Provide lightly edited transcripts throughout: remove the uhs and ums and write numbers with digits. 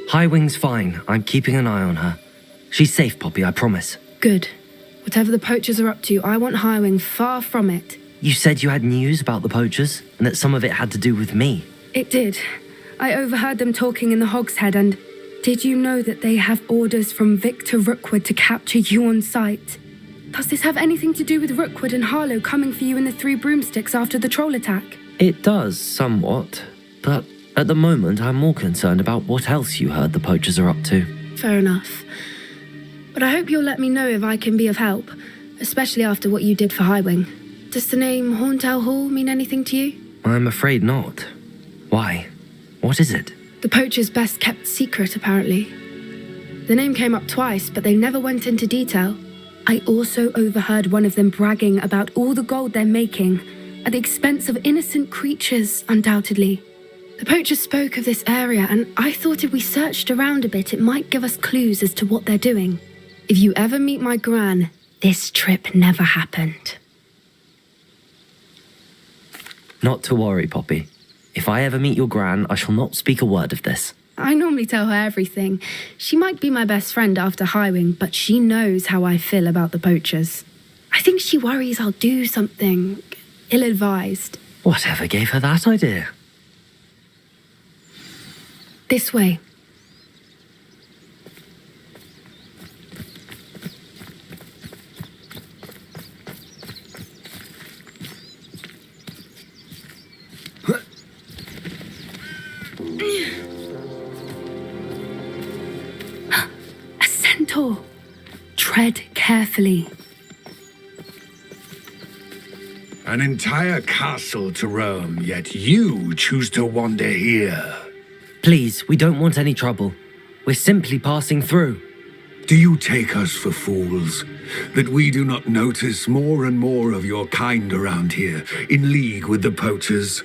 Highwing's fine. I'm keeping an eye on her. She's safe, Poppy, I promise. Good. Whatever the poachers are up to, I want Highwing far from it. You said you had news about the poachers, and that some of it had to do with me. It did. I overheard them talking in the Hogshead, and did you know that they have orders from Victor Rookwood to capture you on sight? Does this have anything to do with Rookwood and Harlow coming for you in the Three Broomsticks after the troll attack? It does, somewhat. But at the moment, I'm more concerned about what else you heard the poachers are up to. Fair enough. But I hope you'll let me know if I can be of help, especially after what you did for Highwing. Does the name Horntail Hall mean anything to you? I'm afraid not. Why? What is it? The poachers' best kept secret, apparently. The name came up twice, but they never went into detail. I also overheard one of them bragging about all the gold they're making, at the expense of innocent creatures, undoubtedly. The poachers spoke of this area, and I thought if we searched around a bit, it might give us clues as to what they're doing. If you ever meet my gran, this trip never happened. Not to worry, Poppy. If I ever meet your gran, I shall not speak a word of this. I normally tell her everything. She might be my best friend after Highwing, but she knows how I feel about the poachers. I think she worries I'll do something ill-advised. Whatever gave her that idea? This way. A centaur. Tread carefully. An entire castle to roam, yet you choose to wander here. Please, we don't want any trouble. We're simply passing through. Do you take us for fools? That we do not notice more and more of your kind around here, in league with the poachers?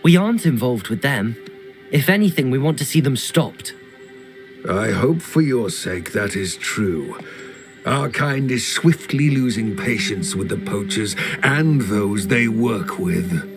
We aren't involved with them. If anything, we want to see them stopped. I hope for your sake that is true. Our kind is swiftly losing patience with the poachers and those they work with.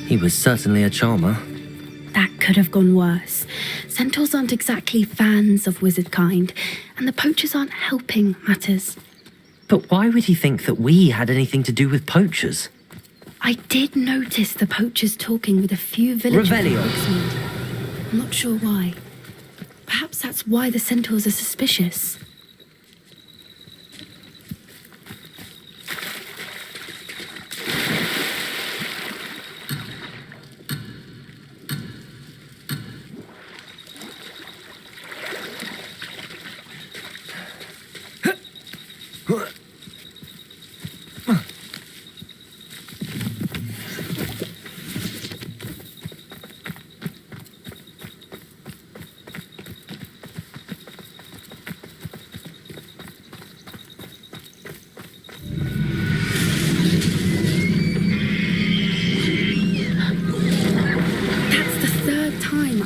He was certainly a charmer. That could have gone worse. Centaurs aren't exactly fans of wizard kind, and the poachers aren't helping matters. But why would he think that we had anything to do with poachers? I did notice the poachers talking with a few villagers. Revelio. I'm not sure why. Perhaps that's why the centaurs are suspicious.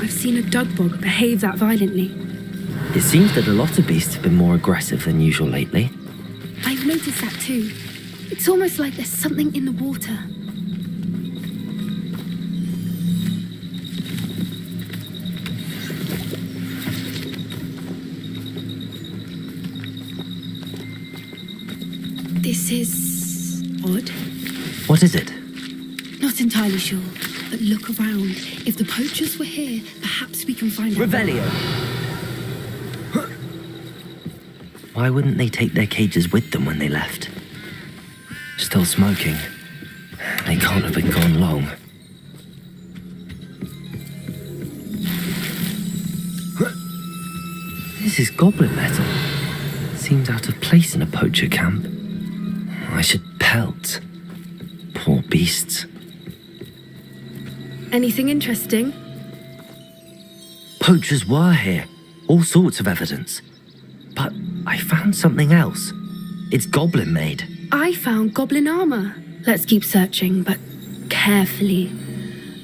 Seen a dugbog behave that violently. It seems that a lot of beasts have been more aggressive than usual lately. I've noticed that too. It's almost like there's something in the water. This is odd. What is it? Not entirely sure. But look around. If the poachers were here, perhaps we can find out. Revelio! Why wouldn't they take their cages with them when they left? Still smoking. They can't have been gone long. This is goblin metal. Seems out of place in a poacher camp. I should pelt. Poor beasts. Anything interesting? Poachers were here. All sorts of evidence. But I found something else. It's goblin made. I found goblin armor. Let's keep searching, but carefully.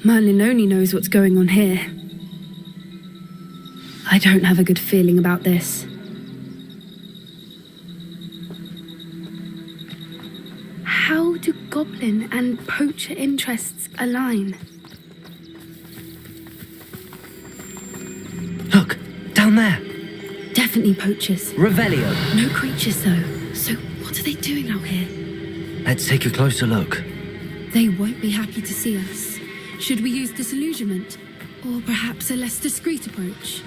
Merlin only knows what's going on here. I don't have a good feeling about this. How do goblin and poacher interests align? Look, down there. Definitely poachers. Revelio. No creatures, though. So what are they doing out here? Let's take a closer look. They won't be happy to see us. Should we use disillusionment? Or perhaps a less discreet approach?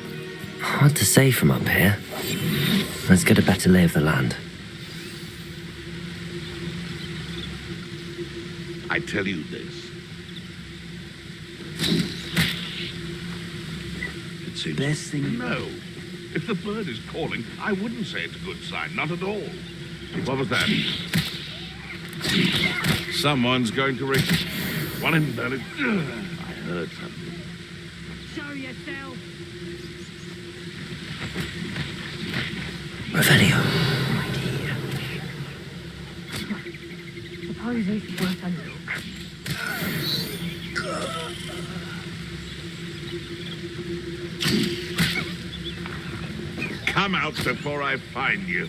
Hard to say from up here. Let's get a better lay of the land. I tell you this. It seems... Best thing... No. If the bird is calling, I wouldn't say it's a good sign. Not at all. What was that? Someone's going to ring. One in Berlin. I heard something. Show yourself! Revelio. Suppose it's worth a look. Come out before I find you.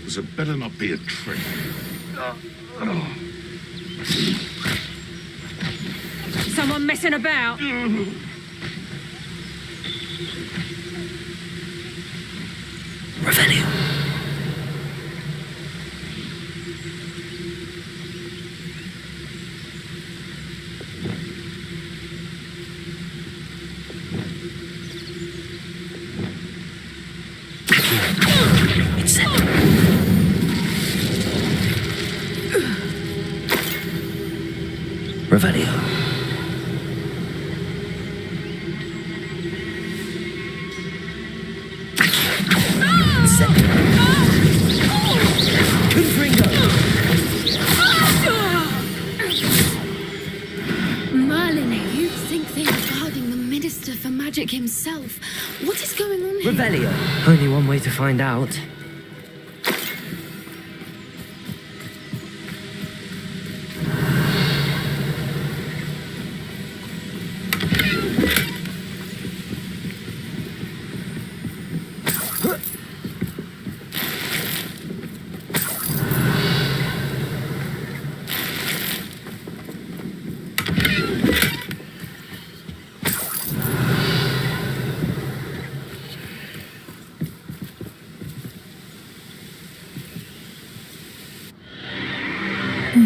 This had better not be a trick. Someone messing about? Revelio. It's set. Revelio. Merlin, you think they're guarding the Minister for Magic himself? What is going on here? Revelio. Only one way to find out.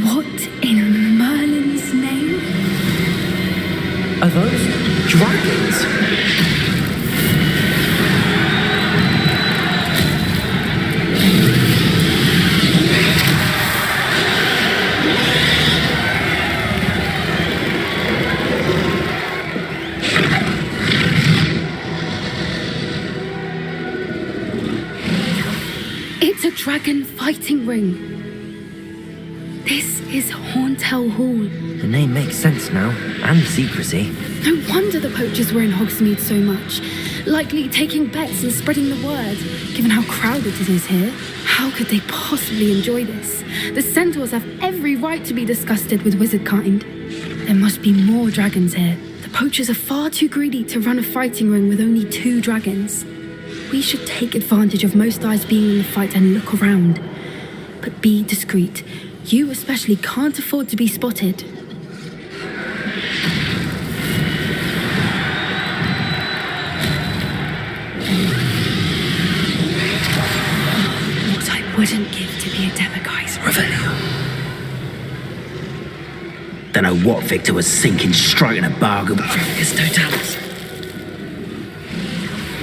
What in Merlin's name? Are those dragons? It's a dragon fighting ring. This is Hauntel Hall. The name makes sense now, and the secrecy. No wonder the poachers were in Hogsmeade so much. Likely taking bets and spreading the word, given how crowded it is here. How could they possibly enjoy this? The centaurs have every right to be disgusted with wizard kind. There must be more dragons here. The poachers are far too greedy to run a fighting ring with only 2 dragons. We should take advantage of most eyes being in the fight and look around. But be discreet. You especially can't afford to be spotted. What I wouldn't give to be a Demoguy's Revelio. Don't know what Victor was thinking, striking a bargain. It's Totalis.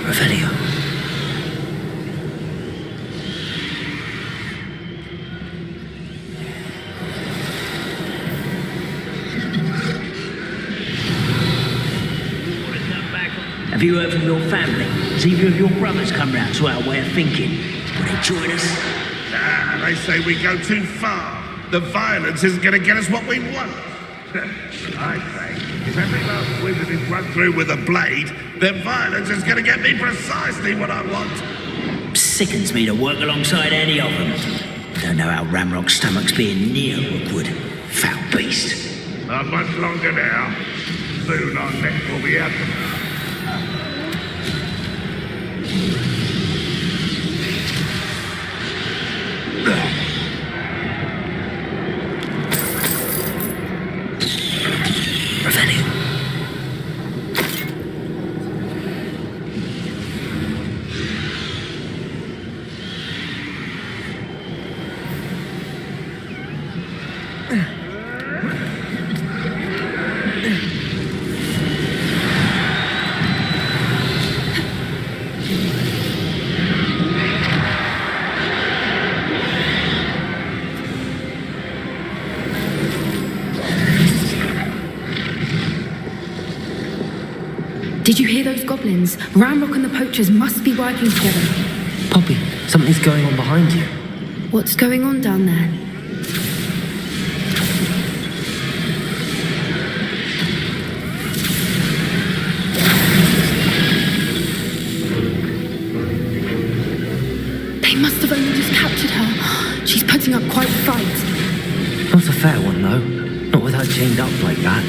Revelio. Have you heard from your family? Has either of your brothers come round to our way of thinking? Will they join us? They say we go too far. The violence isn't going to get us what we want. I say, if every last wizard is run through with a blade, then violence is going to get me precisely what I want. Sickens me to work alongside any of them. Don't know how Ramrock's stomach's being near Rookwood. Foul beast. Not much longer now. Soon our neck will be out. Revelio. Did you hear those goblins? Ramrock and the poachers must be working together. Poppy, something's going on behind you. What's going on down there? They must have only just captured her. She's putting up quite a fight. Not a fair one, though. Not with her chained up like that.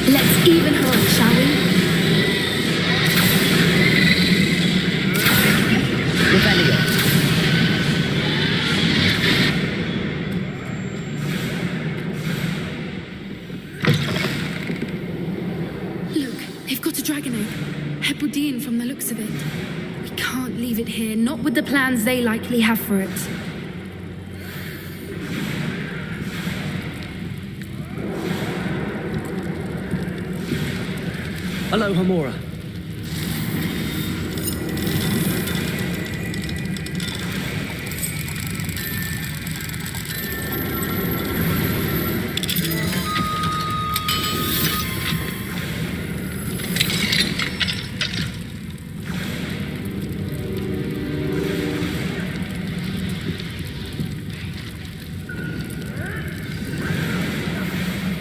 Let's even her up, shall we? Revelio. Look, they've got a dragon egg. Hebridean from the looks of it. We can't leave it here, not with the plans they likely have for it. Hello, Hamora.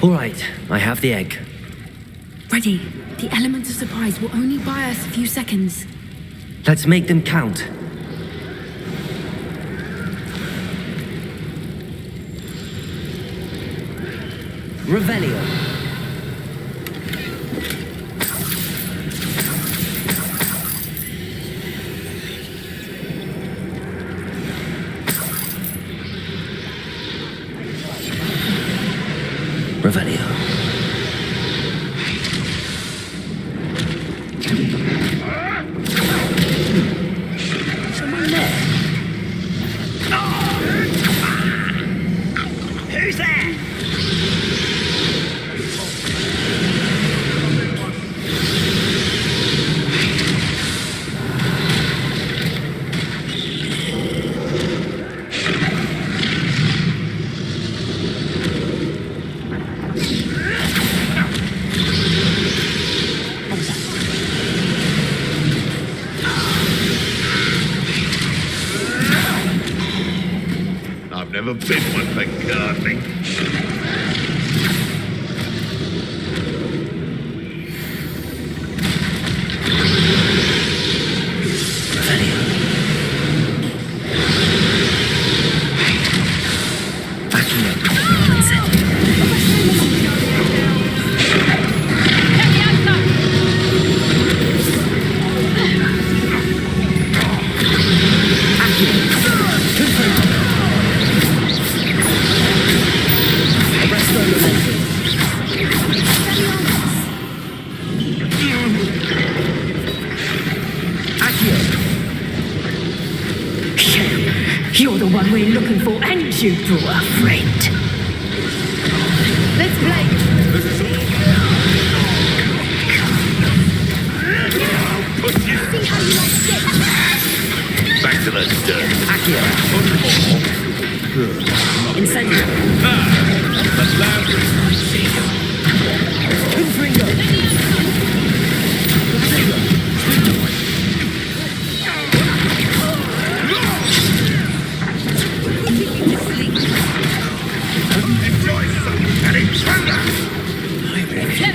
All right, I have the egg. Ready. The element of surprise will only buy us a few seconds. Let's make them count. Revelio. Revelio. Someone there? Who's that? I've never been one for gardening. You're the one we're looking for, and you brought a friend. Let's play. See how you like it. Back to the dirt. Incendio. The labyrinth. Enjoy some and thunder. Leviosa.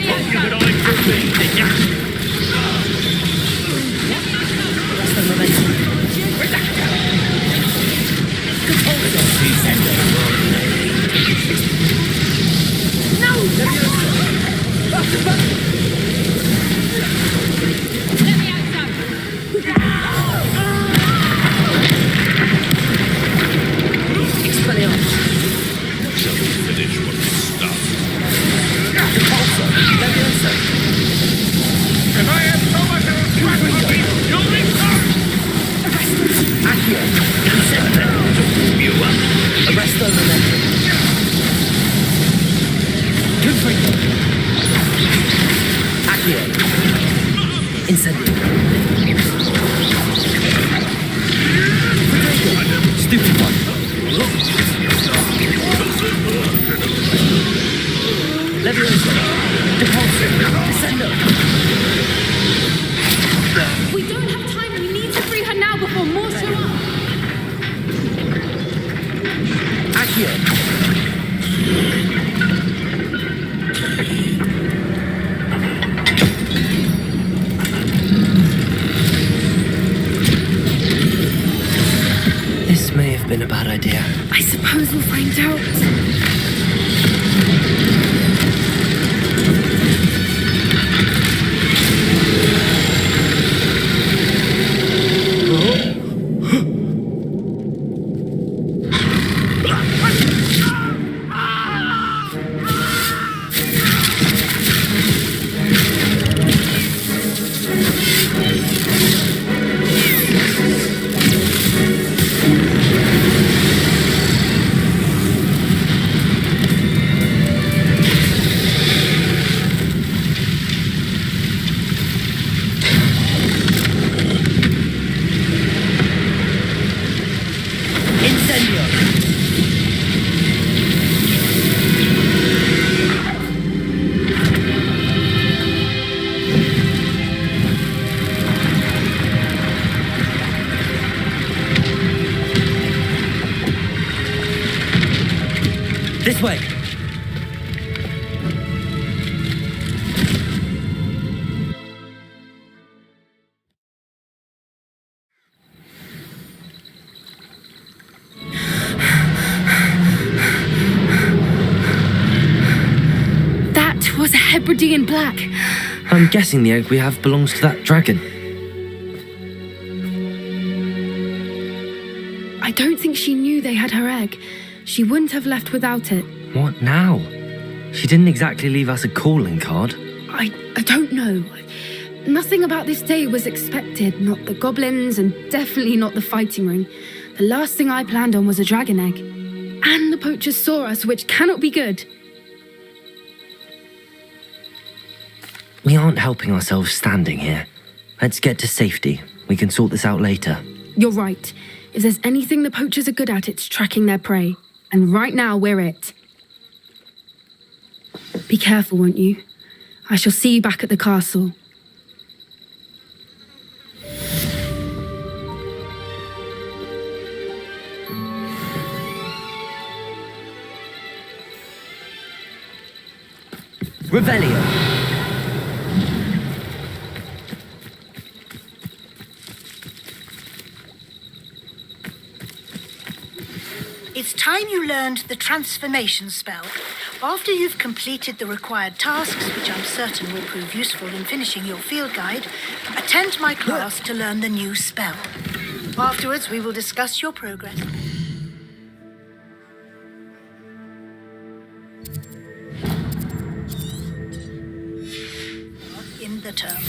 Arresto momentum. Confringo. Accio. Incendio. Stupefy. Levioso. Depulso. Descendo. We don't have time. We need to free her now before more show up. Accio. This may have been a bad idea. I suppose we'll find out. This way. That was a Hebridean black. I'm guessing the egg we have belongs to that dragon. I don't think she knew they had her egg. She wouldn't have left without it. What now? She didn't exactly leave us a calling card. I don't know. Nothing about this day was expected. Not the goblins and definitely not the fighting ring. The last thing I planned on was a dragon egg. And the poachers saw us, which cannot be good. We aren't helping ourselves standing here. Let's get to safety. We can sort this out later. You're right. If there's anything the poachers are good at, it's tracking their prey. And right now, we're it. Be careful, won't you? I shall see you back at the castle. Revelio. It's time you learned the transformation spell. After you've completed the required tasks, which I'm certain will prove useful in finishing your field guide, attend my class to learn the new spell. Afterwards, we will discuss your progress. In the term.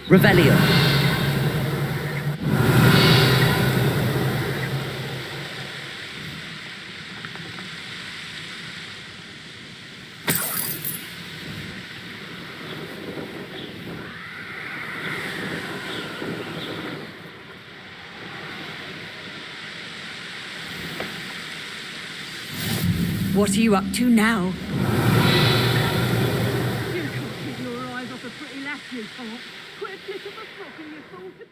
Revelio. What are you up to now? You can't keep your eyes off a pretty lass, you can't. Put a flick of a frock and you fall to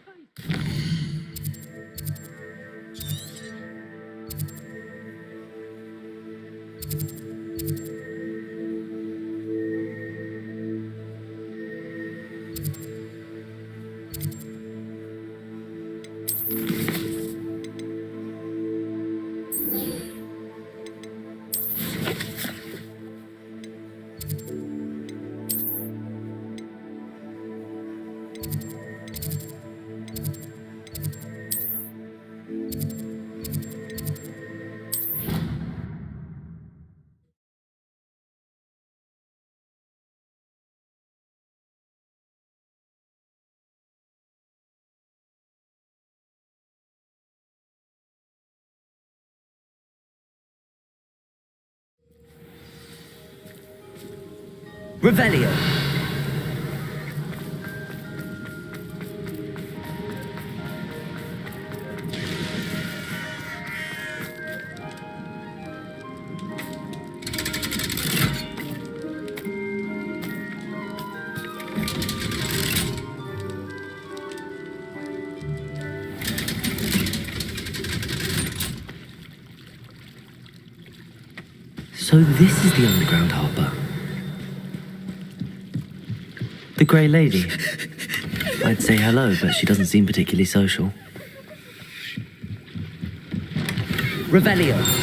Revelio. So this is the underground harbour. The grey lady. I'd say hello, but she doesn't seem particularly social. Revelio.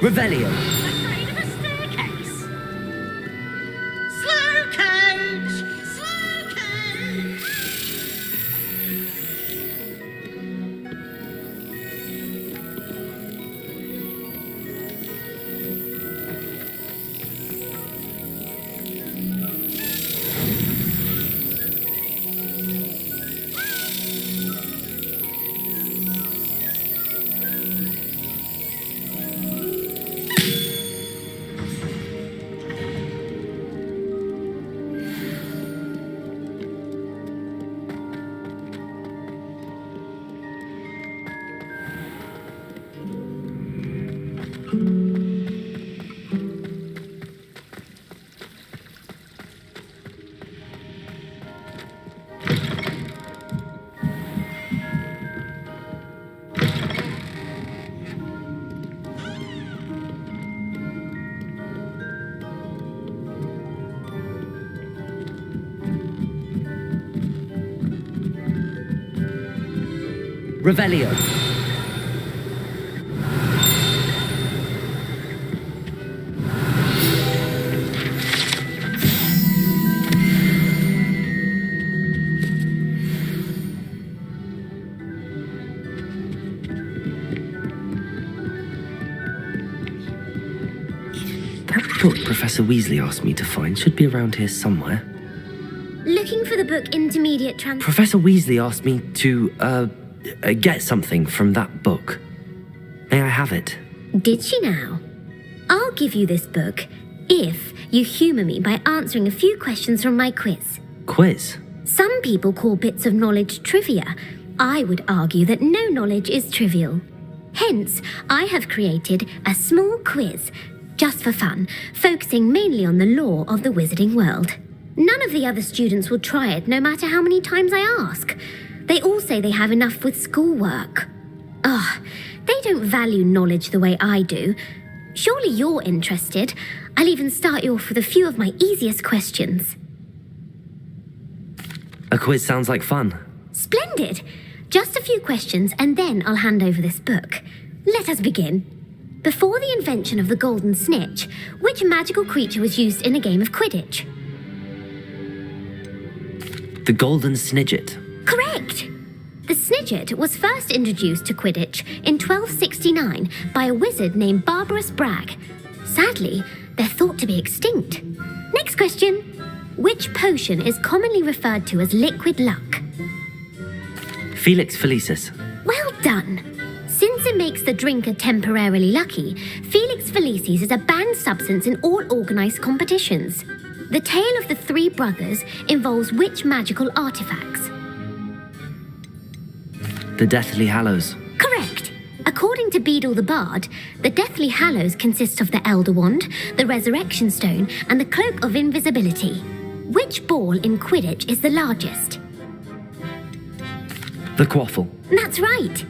Revelio. Afraid of a staircase? Slow coach! Slow coach! Revelio. That book Professor Weasley asked me to find should be around here somewhere. Looking for the book Intermediate Professor Weasley asked me to, get something from that book. May I have it? Did she now? I'll give you this book if you humour me by answering a few questions from my quiz. Quiz? Some people call bits of knowledge trivia. I would argue that no knowledge is trivial. Hence, I have created a small quiz, just for fun, focusing mainly on the lore of the wizarding world. None of the other students will try it, no matter how many times I ask. They all say they have enough with schoolwork. They don't value knowledge the way I do. Surely you're interested. I'll even start you off with a few of my easiest questions. A quiz sounds like fun. Splendid! Just a few questions and then I'll hand over this book. Let us begin. Before the invention of the golden snitch, which magical creature was used in a game of Quidditch? The golden snidget. Correct! The snidget was first introduced to Quidditch in 1269 by a wizard named Barbarous Bragg. Sadly, they're thought to be extinct. Next question. Which potion is commonly referred to as liquid luck? Felix Felicis. Well done! Since it makes the drinker temporarily lucky, Felix Felicis is a banned substance in all organised competitions. The tale of the three brothers involves which magical artifacts? The Deathly Hallows. Correct! According to Beadle the Bard, the Deathly Hallows consists of the Elder Wand, the Resurrection Stone, and the Cloak of Invisibility. Which ball in Quidditch is the largest? The quaffle. That's right.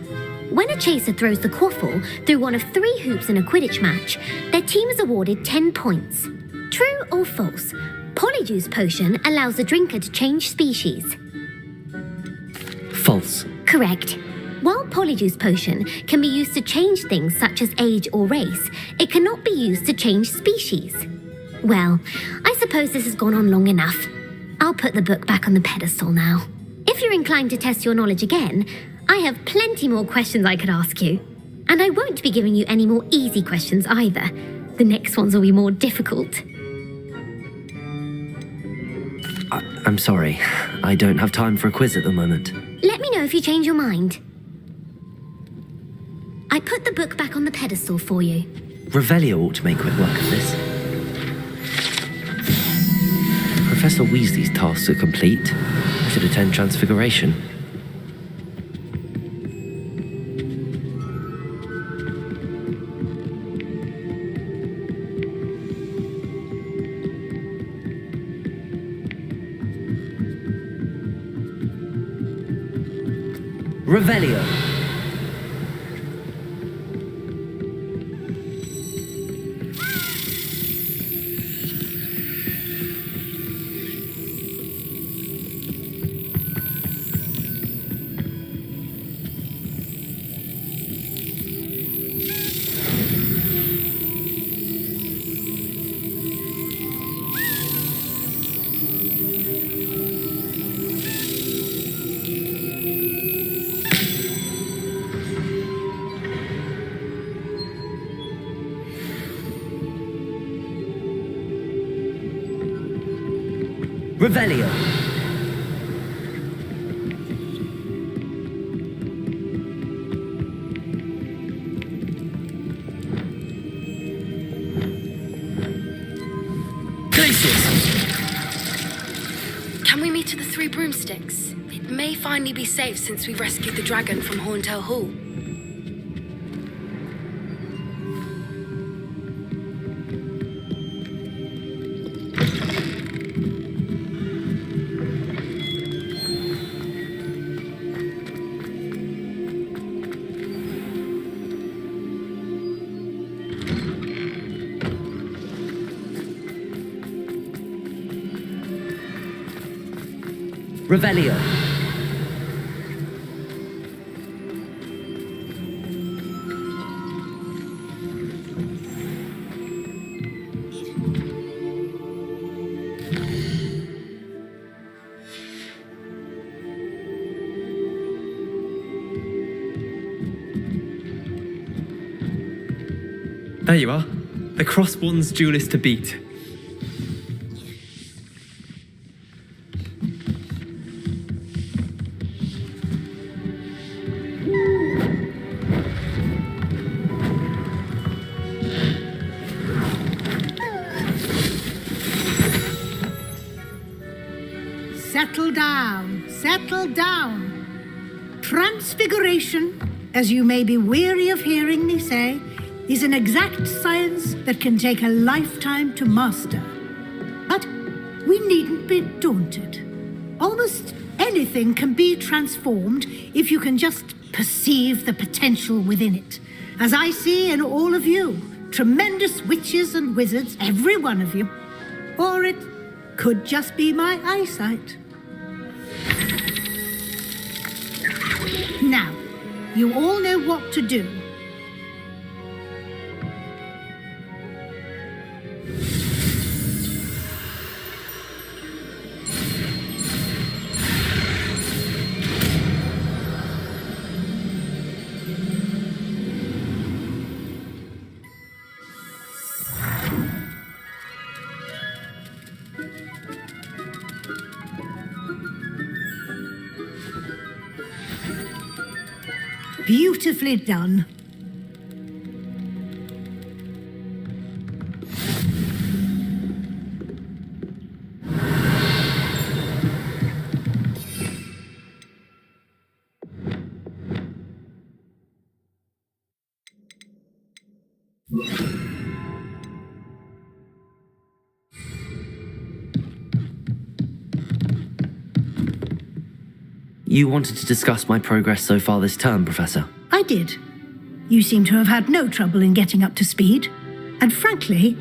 When a chaser throws the quaffle through one of 3 hoops in a Quidditch match, their team is awarded 10 points. True or false? Polyjuice Potion allows the drinker to change species. False. Correct. While Polyjuice Potion can be used to change things such as age or race, it cannot be used to change species. Well, I suppose this has gone on long enough. I'll put the book back on the pedestal now. If you're inclined to test your knowledge again, I have plenty more questions I could ask you. And I won't be giving you any more easy questions either. The next ones will be more difficult. I'm sorry. I don't have time for a quiz at the moment. Let me know if you change your mind. I put the book back on the pedestal for you. Revelio ought to make quick work of this. Professor Weasley's tasks are complete. I should attend Transfiguration. Revelio. Revelio. Can we meet at the 3 Broomsticks? It may finally be safe since we rescued the dragon from Horntail Hall. Revelio. There you are. The Crosswands duelist to beat. Settle down, settle down. Transfiguration, as you may be weary of hearing me say, is an exact science that can take a lifetime to master. But we needn't be daunted. Almost anything can be transformed if you can just perceive the potential within it. As I see in all of you, tremendous witches and wizards, every one of you. Or it could just be my eyesight. Now, you all know what to do. Beautifully done. You wanted to discuss my progress so far this term, Professor? I did. You seem to have had no trouble in getting up to speed, and frankly,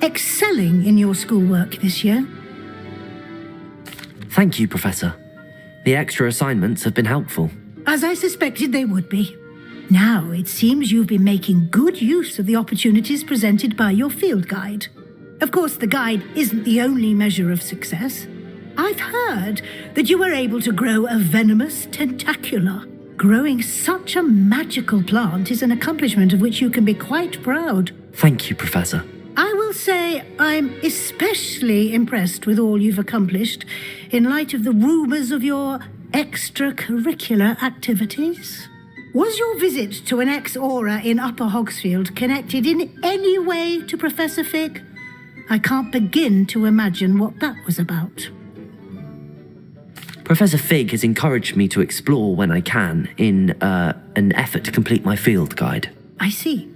excelling in your schoolwork this year. Thank you, Professor. The extra assignments have been helpful. As I suspected they would be. Now, it seems you've been making good use of the opportunities presented by your field guide. Of course, the guide isn't the only measure of success. I've heard that you were able to grow a venomous tentacula. Growing such a magical plant is an accomplishment of which you can be quite proud. Thank you, Professor. I will say I'm especially impressed with all you've accomplished in light of the rumors of your extracurricular activities. Was your visit to an ex-aura in Upper Hogsfield connected in any way to Professor Fig? I can't begin to imagine what that was about. Professor Fig has encouraged me to explore when I can in an effort to complete my field guide. I see.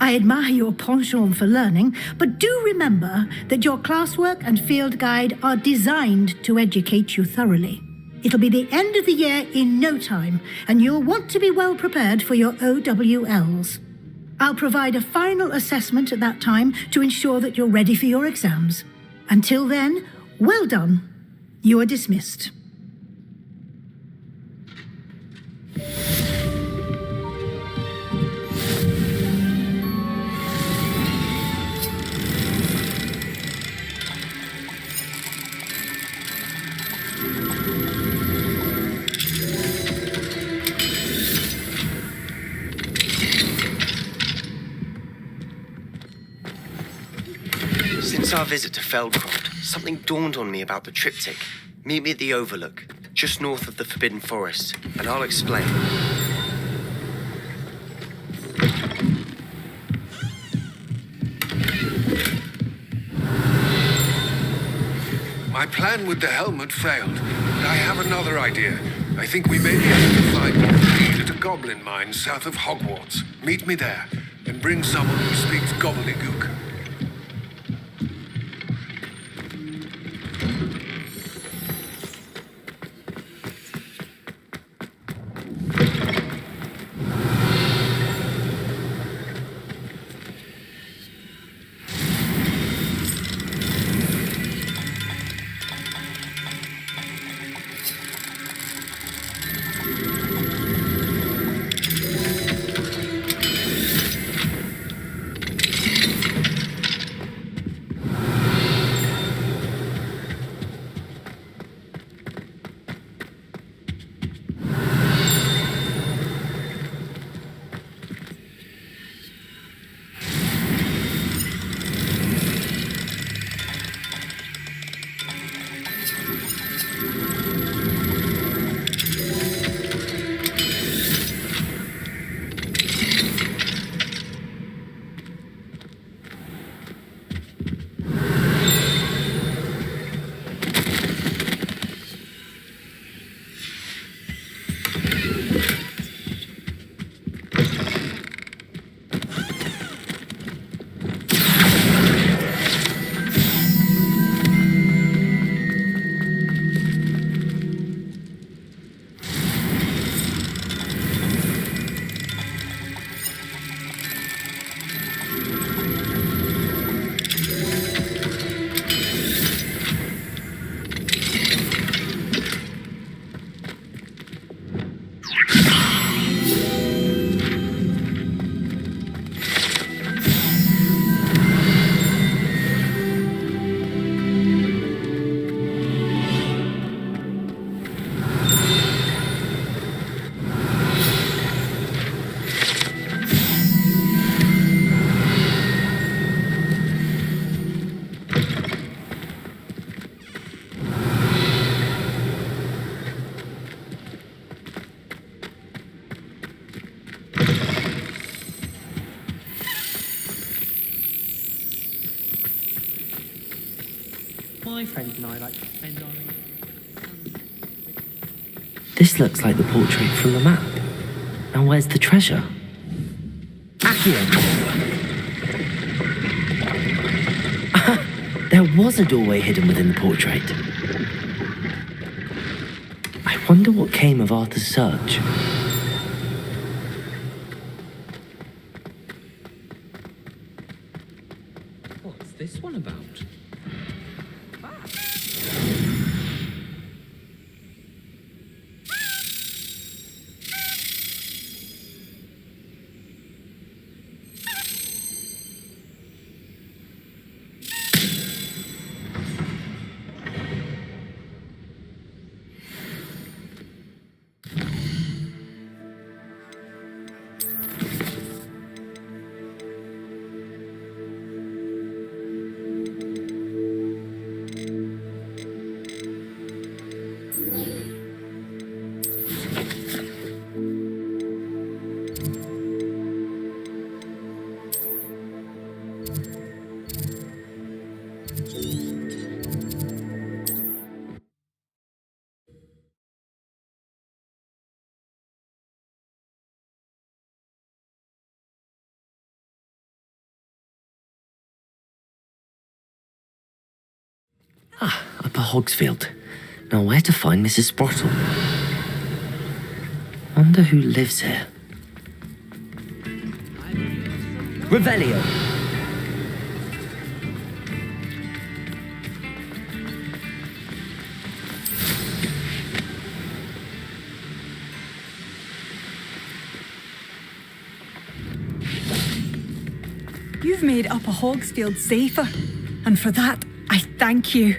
I admire your penchant for learning, but do remember that your classwork and field guide are designed to educate you thoroughly. It'll be the end of the year in no time, and you'll want to be well prepared for your OWLs. I'll provide a final assessment at that time to ensure that you're ready for your exams. Until then, well done. You are dismissed. Since our visit to Feldcroft, something dawned on me about the triptych. Meet me at the Overlook, just north of the Forbidden Forest, and I'll explain. My plan with the helmet failed. I have another idea. I think we may be able to find a lead at a goblin mine south of Hogwarts. Meet me there, and bring someone who speaks Gobbledegook. My friends and I like to spend our... This looks like the portrait from the map. Now where's the treasure? Accio! There was a doorway hidden within the portrait. I Wonder what came of Arthur's search. What's this one about? Upper Hogsfield. Now where to find Mrs. Sprottle? Wonder who lives here. Revelio. You've made Upper Hogsfield safer, and for that, I thank you.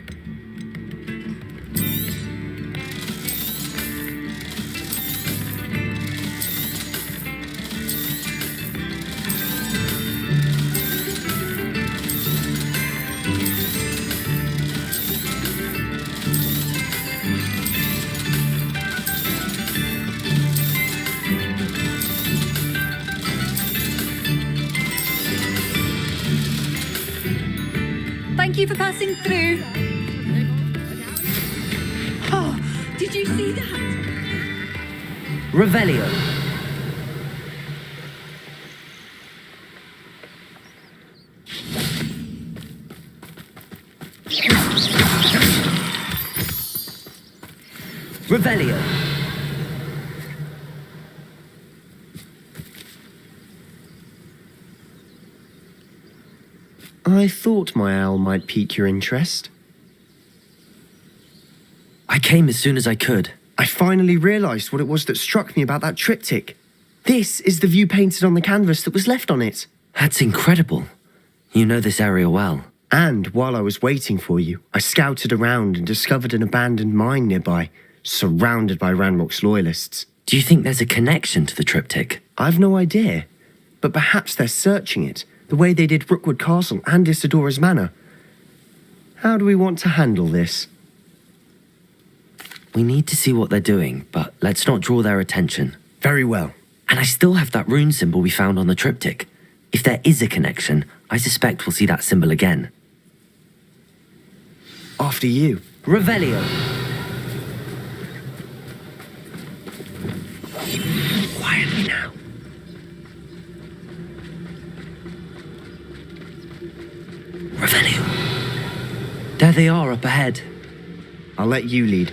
Thank you for passing through. Oh, did you see that? Revelio. Revelio. I thought my owl might pique your interest. I came as soon as I could. I finally realised what it was that struck me about that triptych. This is the view painted on the canvas that was left on it. That's incredible. You know this area well. And while I was waiting for you, I scouted around and discovered an abandoned mine nearby, surrounded by Ranrock's loyalists. Do you think there's a connection to the triptych? I've no idea, but perhaps they're searching it, the way they did Rookwood Castle and Isidora's Manor. How do we want to handle this? We need to see what they're doing, but let's not draw their attention. Very well. And I still have that rune symbol we found on the triptych. If there is a connection, I suspect we'll see that symbol again. After you. Revelio. Quietly now. Revelio. There they are up ahead. I'll let you lead.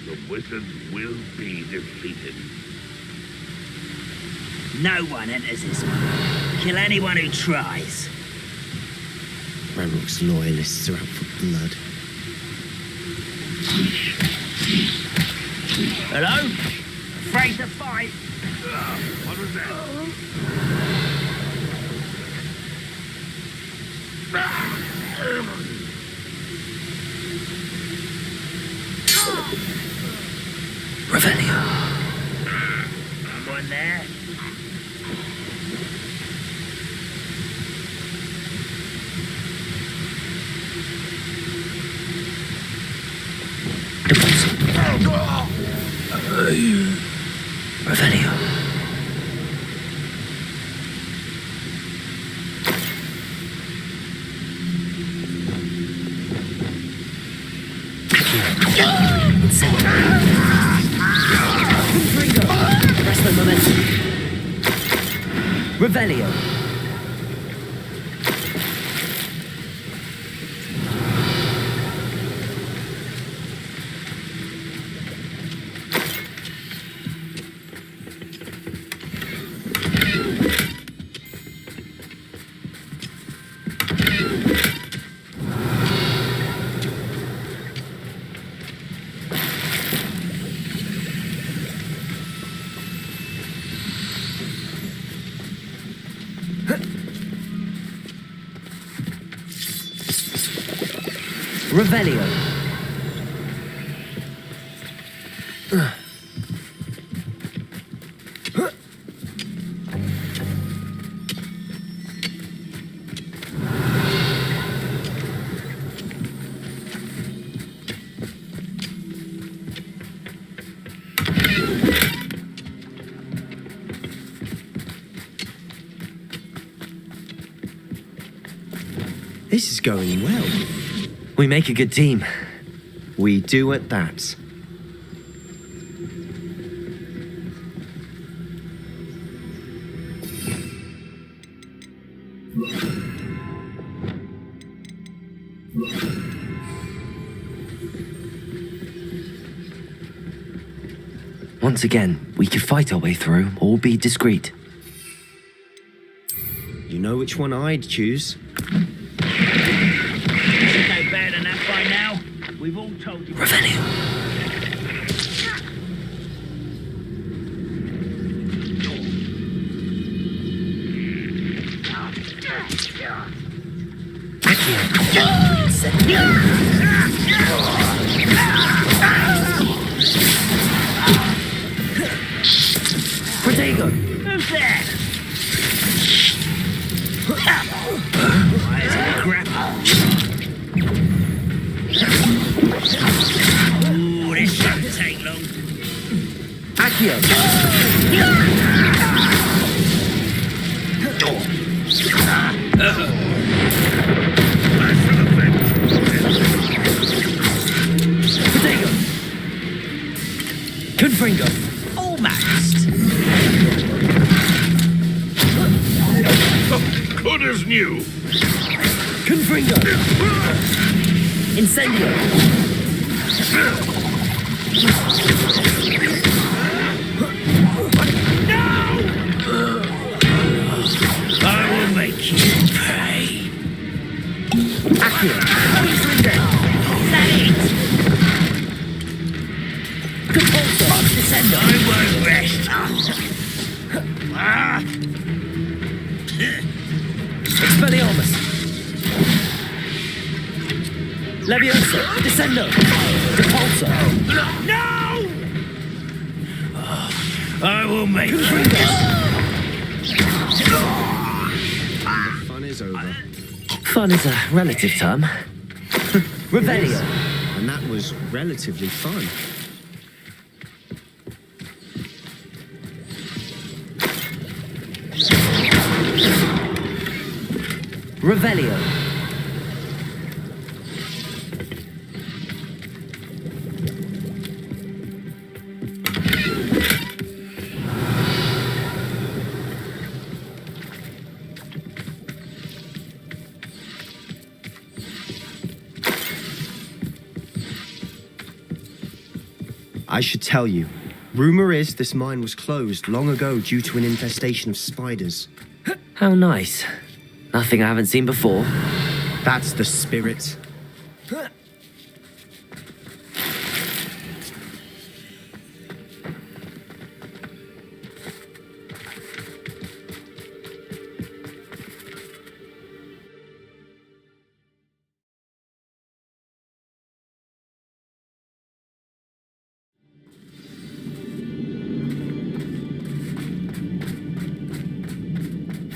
The wizard will be defeated. No one enters this one. Kill anyone who tries. Ranrock's loyalists are out for blood. Hello? Afraid to fight? What was that? Revelio. Someone there? Revelio. Press the momentum. Revelio. Revelio. This is going well. We make a good team. We do at that. Once again, we could fight our way through or be discreet. You know which one I'd choose. Should know better than that by now. We've all told you. Revelio. Protego. Who's there? Why is it a crap? Ooh, this shouldn't take long. Accio. Protego. Confringo. Almost. Good as new. Confringo. Incendio. I will make you pay. Accio. Is that it? Compulso. Descendo. I won't rest. Expelliarmus. Leviosa. Descendo. Compulso. No! I will make you. The fun is over. Fun is a relative term. Revelio. And that was relatively fun. Revelio. I should tell you. Rumor is this mine was closed long ago due to an infestation of spiders. How nice. Nothing I haven't seen before. That's the spirit.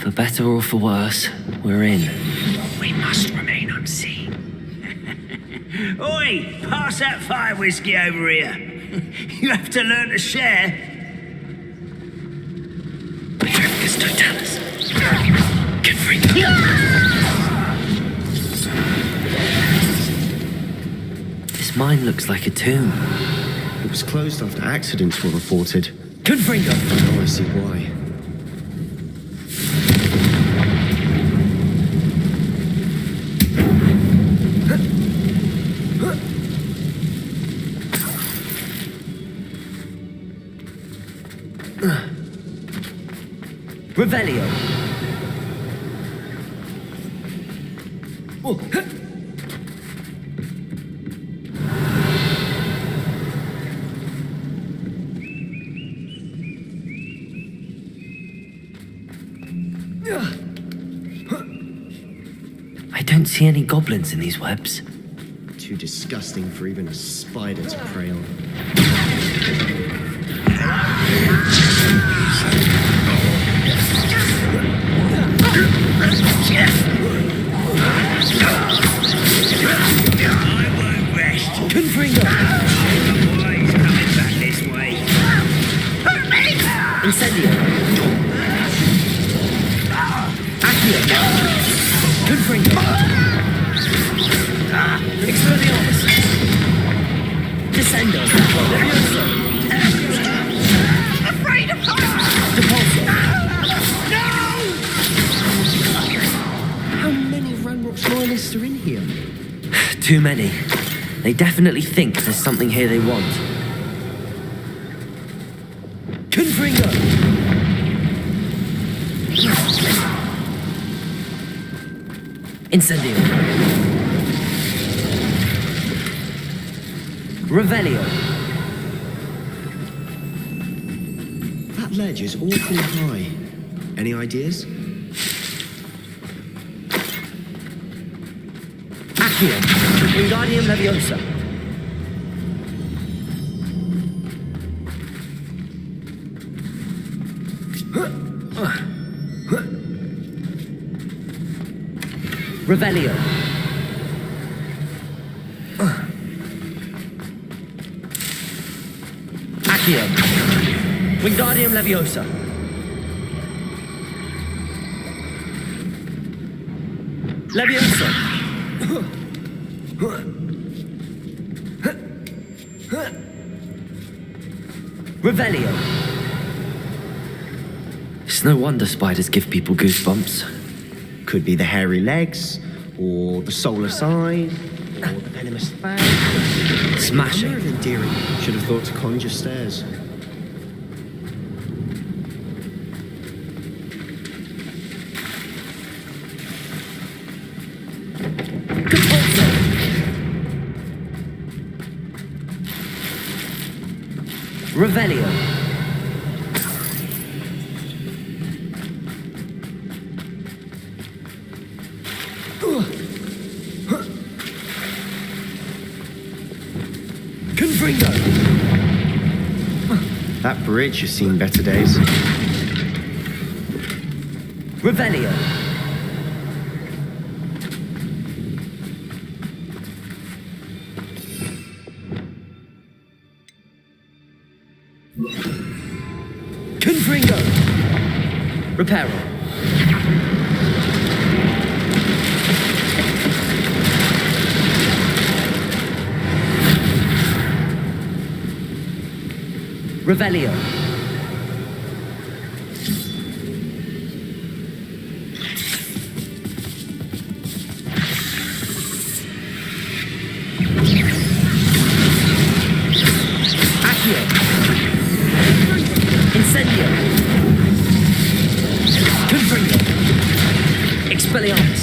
For better or for worse, we're in. We must remain unseen. Oi! Pass that fire whiskey over here. You have to learn to share. Petrifcus totalis. This mine looks like a tomb. It was closed after accidents were reported. Confringo. Oh, I see why. Revelio. Oh. I don't see any goblins in these webs. too disgusting for even a spider to prey on. I won't rest. Confringo! Boys coming back this way. Incendio! Accio! Confringo! Expelliarmus! Descendo! Levioso! Afraid of fire! Depulso! How many Ranrock's loyalists are in here? Too many. They definitely think there's something here they want. Confringo! Incendio! Revelio! That ledge is awfully high. Any ideas? Accio! Wingardium Leviosa! Revelio! Accio! Wingardium Leviosa! Leviosa! Revelio! It's no wonder spiders give people goosebumps. Could be the hairy legs, or the soulless eye, or the venomous fang. Smashing. Very endearing. Should have thought to conjure stairs. Revelio! Confringo! That bridge has seen better days. Revelio! Confringo! Reparo! Revelio! Accio! Incendio! Confringo! Expelliarmus!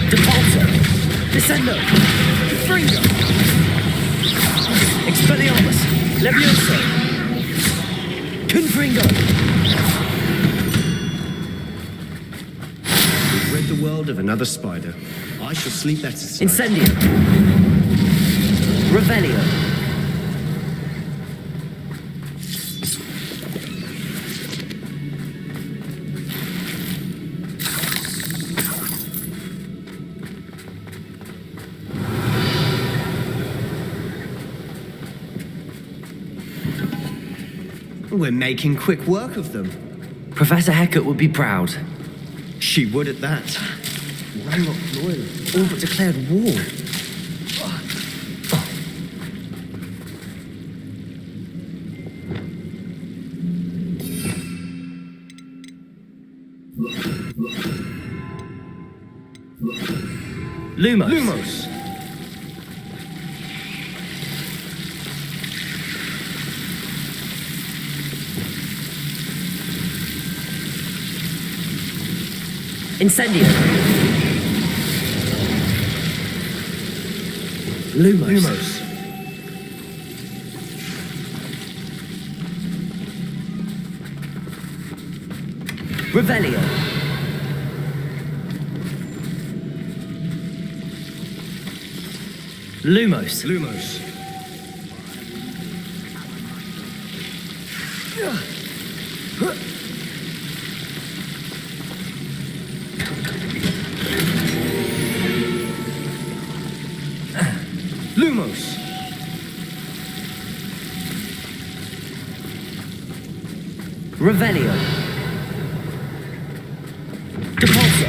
Depulso! Descendo! Confringo! Expelliarmus! Levioso! Confringo! We've rid the world of another spider. I shall sleep better tonight. Incendio! Revelio! We're making quick work of them. Professor Hecat would be proud. She would at that. Ranrock loyal, all but declared war. Lumos! Lumos! Incendio! Lumos! Lumos! Revelio! Lumos. Lumos. Lumos. Revelio. Depulso.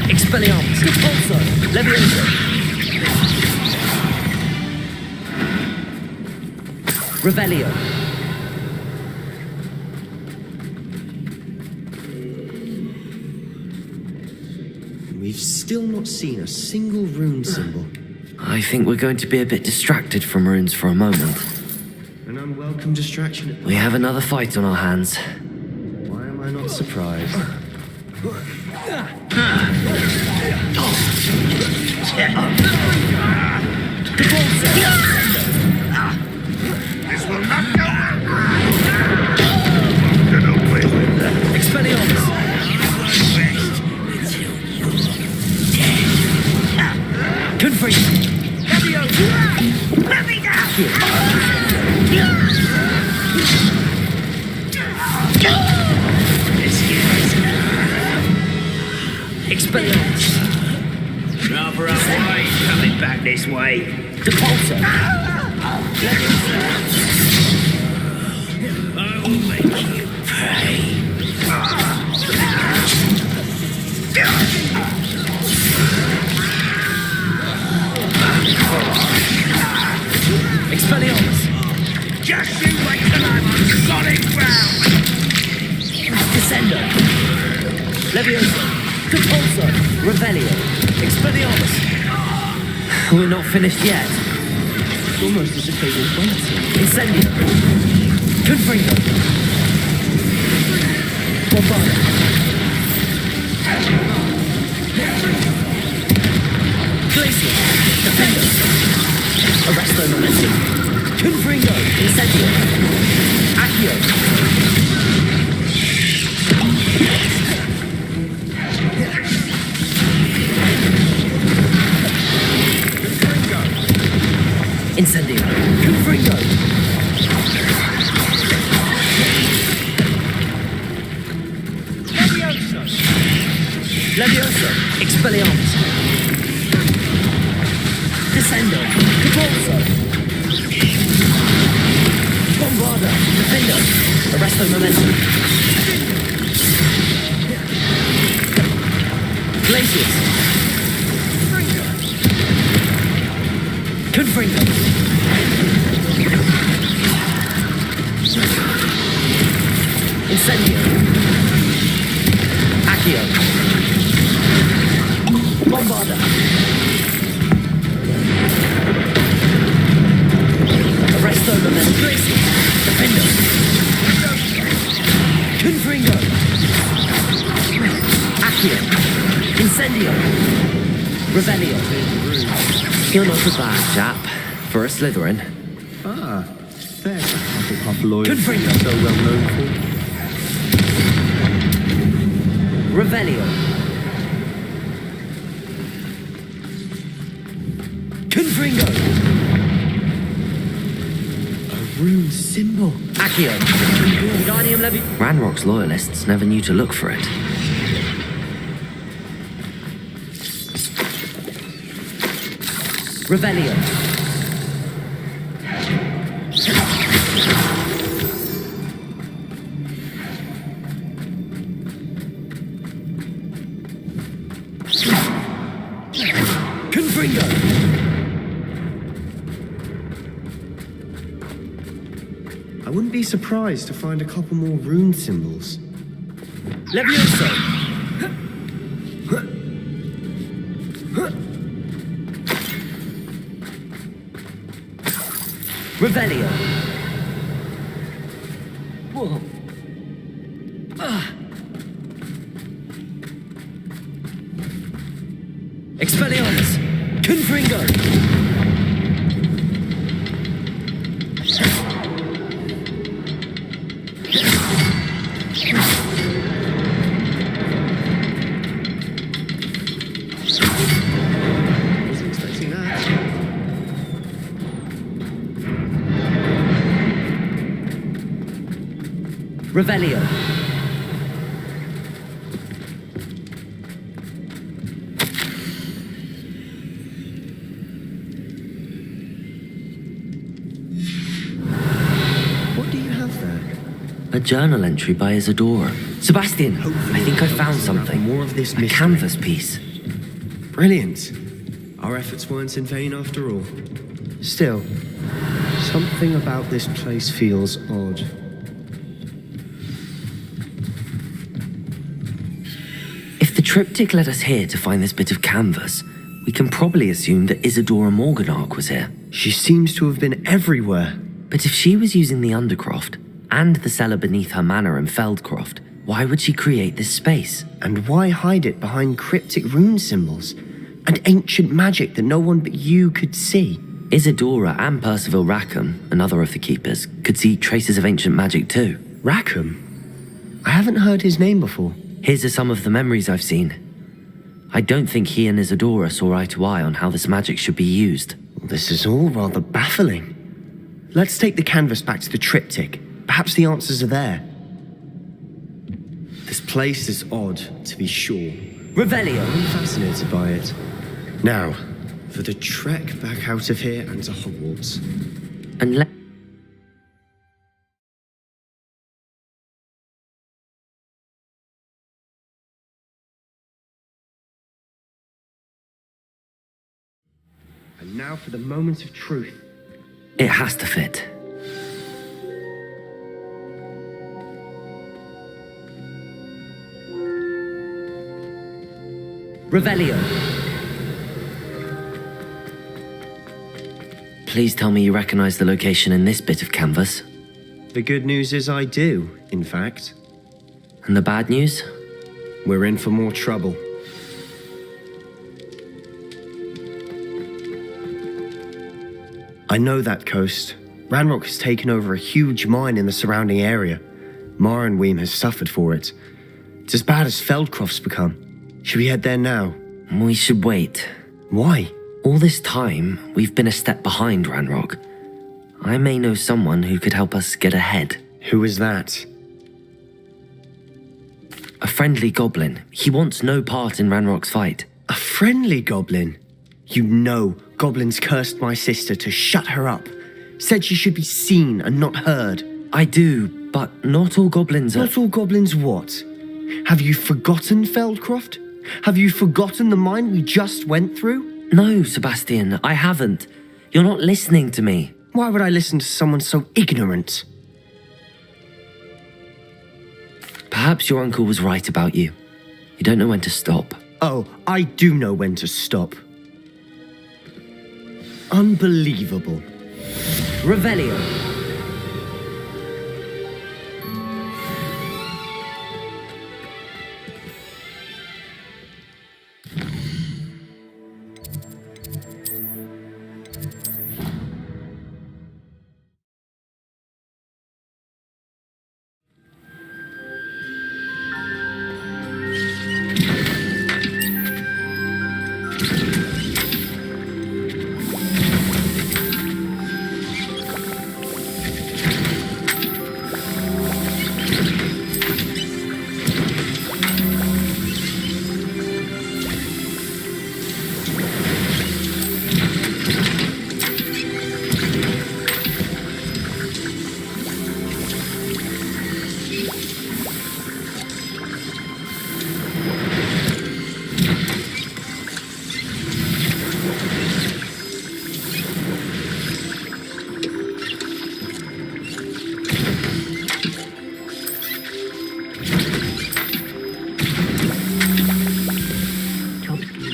Expelliarmus. Depulso. Levioso. Revelio. We've still not seen a single rune symbol. I think we're going to be a bit distracted from runes for a moment. An unwelcome distraction. We have another fight on our hands. Why am I not surprised? This will not go well. Get away with that. Expelliarmus. Confree. Let me down! Expelliarmus. Rather unwise coming back this way. Depulso. I will make you pay. Expelliarmus. Just you wait till I'm on solid ground! Descendo. Levioso. Depulso. Revelio. Expelliarmus. We're not finished yet. It's almost as if they were waiting. Incendio. Confringo. Bombarda. Glacier. Defender. Arresto Momentum. Confringo. Incendio. Accio. Incendio. Confringo. Levioso. Expelliarmus. Descendo. Depulso. Bombarda. Defender. Arresto Momentum. Glaciers. Confringo. Incendio. Accio. Bombarda. Arresto Momentum. Defender. Confringo. Accio. Incendio. Revelio. You're not a bad chap for a Slytherin. Ah, there's a Hufflepuff loyalty Confringo. so well known for. Revelio. Confringo. A rune symbol. Accio. Wingardium Levi. Ranrock's loyalists never knew to look for it. Revelio. Confringo. I wouldn't be surprised to find a couple more rune symbols. Levioso. Revelio. Whoa. Expelliarmus. Confringo. Revelio. What do you have there? A journal entry by Isadora. Sebastian, I think I found something. More of this A mystery. canvas piece. Brilliant. Our efforts weren't in vain after all. Still, something about this place feels odd. If the triptych led us here to find this bit of canvas, we can probably assume that Isadora Morganach was here. She seems to have been everywhere. But if she was using the Undercroft and the cellar beneath her manor in Feldcroft, why would she create this space? And why hide it behind cryptic rune symbols and ancient magic that no one but you could see? Isadora and Percival Rackham, another of the keepers, could see traces of ancient magic too. Rackham? I haven't heard his name before. His are some of the memories I've seen. I don't think he and Isadora saw eye to eye on how this magic should be used. This is all rather baffling. Let's take the canvas back to the triptych. Perhaps the answers are there. This place is odd, to be sure. Revelio. I'm fascinated by it. Now, for the trek back out of here and to Hogwarts. And And now for the moment of truth. it has to fit. Revelio. Please tell me you recognize the location in this bit of canvas. The good news is I do, in fact. And the bad news? We're in for more trouble. I know that coast. Ranrock has taken over a huge mine in the surrounding area. Marenweem has suffered for it. It's as bad as Feldcroft's become. Should we head there now? We should wait. Why? All this time, we've been a step behind Ranrock. I may know someone who could help us get ahead. Who is that? A friendly goblin. He wants no part in Ranrock's fight. A friendly goblin? You know goblins cursed my sister to shut her up. Said she should be seen and not heard. I do, but not all goblins are... Not all goblins what? Have you forgotten Feldcroft? Have you forgotten the mine we just went through? No, Sebastian, I haven't. You're not listening to me. Why would I listen to someone so ignorant? Perhaps your uncle was right about you. You don't know when to stop. Oh, I do know when to stop. Unbelievable. Revelio.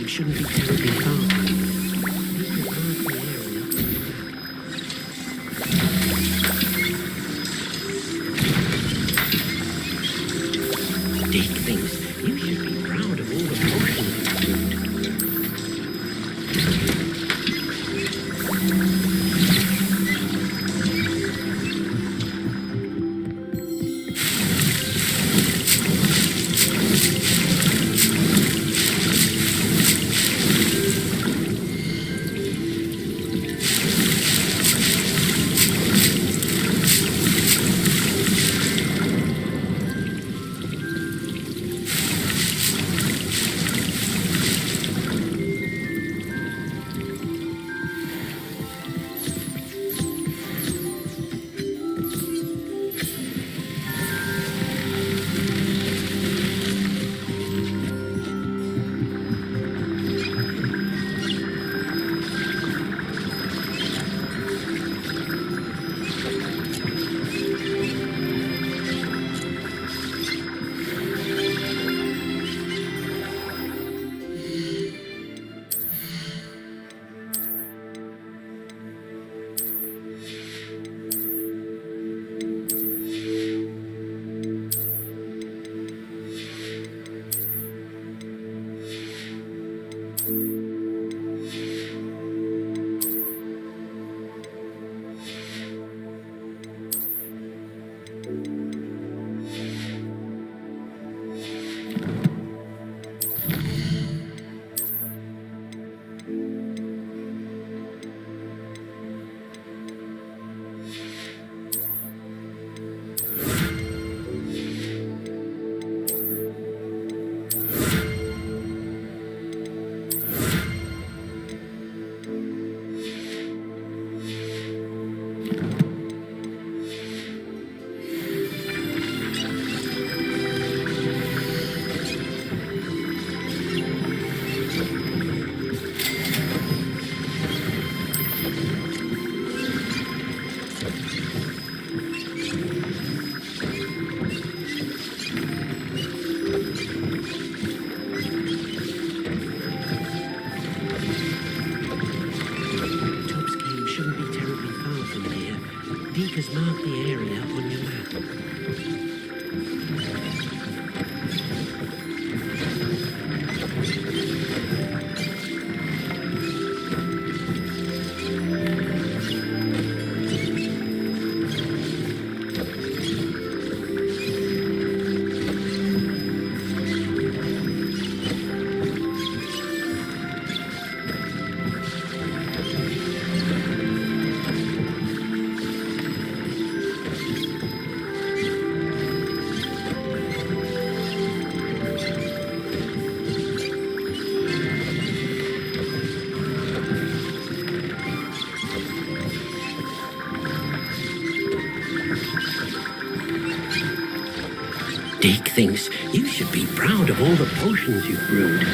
Shouldn't be terribly far. Dick thinks you should be proud of all the potions Just mark the area on your map. Dick thinks you should be proud of all the potions you've brewed.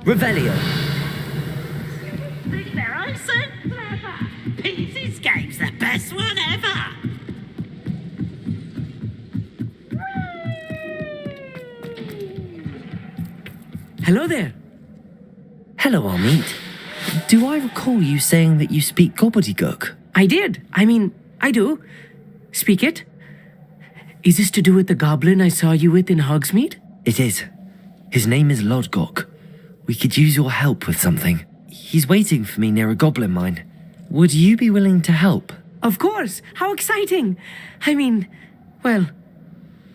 Revelio. Think they're all so clever. Pinsy's game's the best one ever. Hello there. Hello, Armeet. Do I recall you saying that you speak Gobbledegook? I did. I do. Speak it. Is this to do with the goblin I saw you with in Hogsmeade? It is. His name is Lodgok. We could use your help with something. He's waiting for me near a goblin mine. Would you be willing to help? Of course. How exciting. Well,